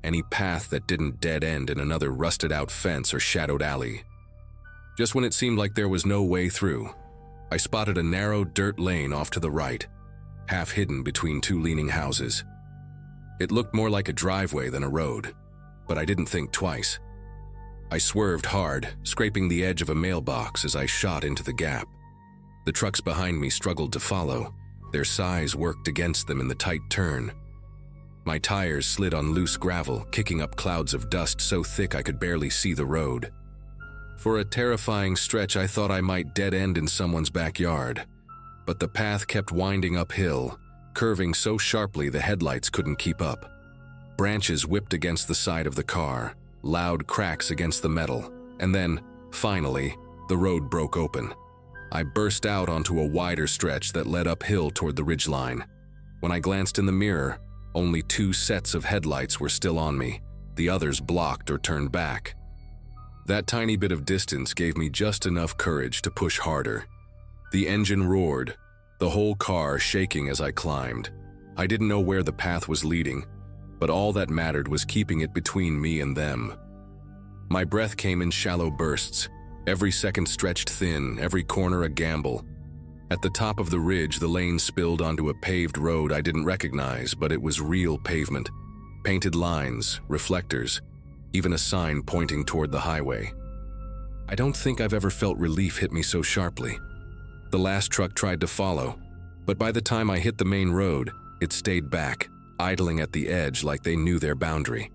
any path that didn't dead end in another rusted-out fence or shadowed alley. Just when it seemed like there was no way through, I spotted a narrow dirt lane off to the right, half hidden between 2 leaning houses. It looked more like a driveway than a road, but I didn't think twice. I swerved hard, scraping the edge of a mailbox as I shot into the gap. The trucks behind me struggled to follow. Their size worked against them in the tight turn. My tires slid on loose gravel, kicking up clouds of dust so thick I could barely see the road. For a terrifying stretch, I thought I might dead end in someone's backyard, but the path kept winding uphill, curving so sharply the headlights couldn't keep up. Branches whipped against the side of the car, loud cracks against the metal, and then, finally, the road broke open. I burst out onto a wider stretch that led uphill toward the ridgeline. When I glanced in the mirror, only 2 sets of headlights were still on me, the others blocked or turned back. That tiny bit of distance gave me just enough courage to push harder. The engine roared, the whole car shaking as I climbed. I didn't know where the path was leading, but all that mattered was keeping it between me and them. My breath came in shallow bursts, every second stretched thin, every corner a gamble. At the top of the ridge, the lane spilled onto a paved road I didn't recognize, but it was real pavement. Painted lines, reflectors, even a sign pointing toward the highway. I don't think I've ever felt relief hit me so sharply. The last truck tried to follow, but by the time I hit the main road, it stayed back, idling at the edge like they knew their boundary.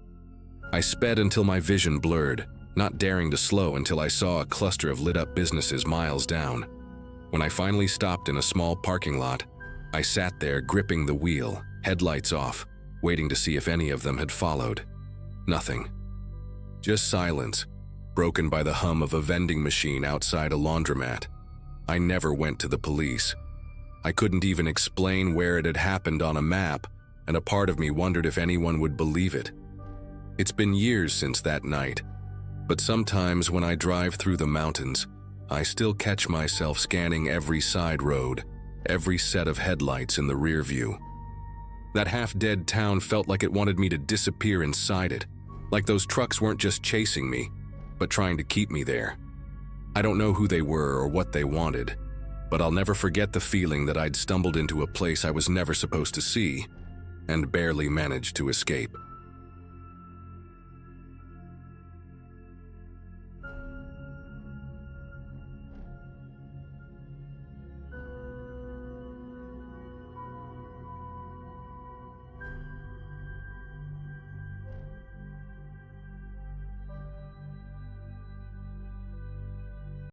I sped until my vision blurred, not daring to slow until I saw a cluster of lit-up businesses miles down. When I finally stopped in a small parking lot, I sat there gripping the wheel, headlights off, waiting to see if any of them had followed. Nothing. Just silence, broken by the hum of a vending machine outside a laundromat. I never went to the police. I couldn't even explain where it had happened on a map, and a part of me wondered if anyone would believe it. It's been years since that night, but sometimes when I drive through the mountains, I still catch myself scanning every side road, every set of headlights in the rear view. That half-dead town felt like it wanted me to disappear inside it, like those trucks weren't just chasing me, but trying to keep me there. I don't know who they were or what they wanted, but I'll never forget the feeling that I'd stumbled into a place I was never supposed to see, and barely managed to escape.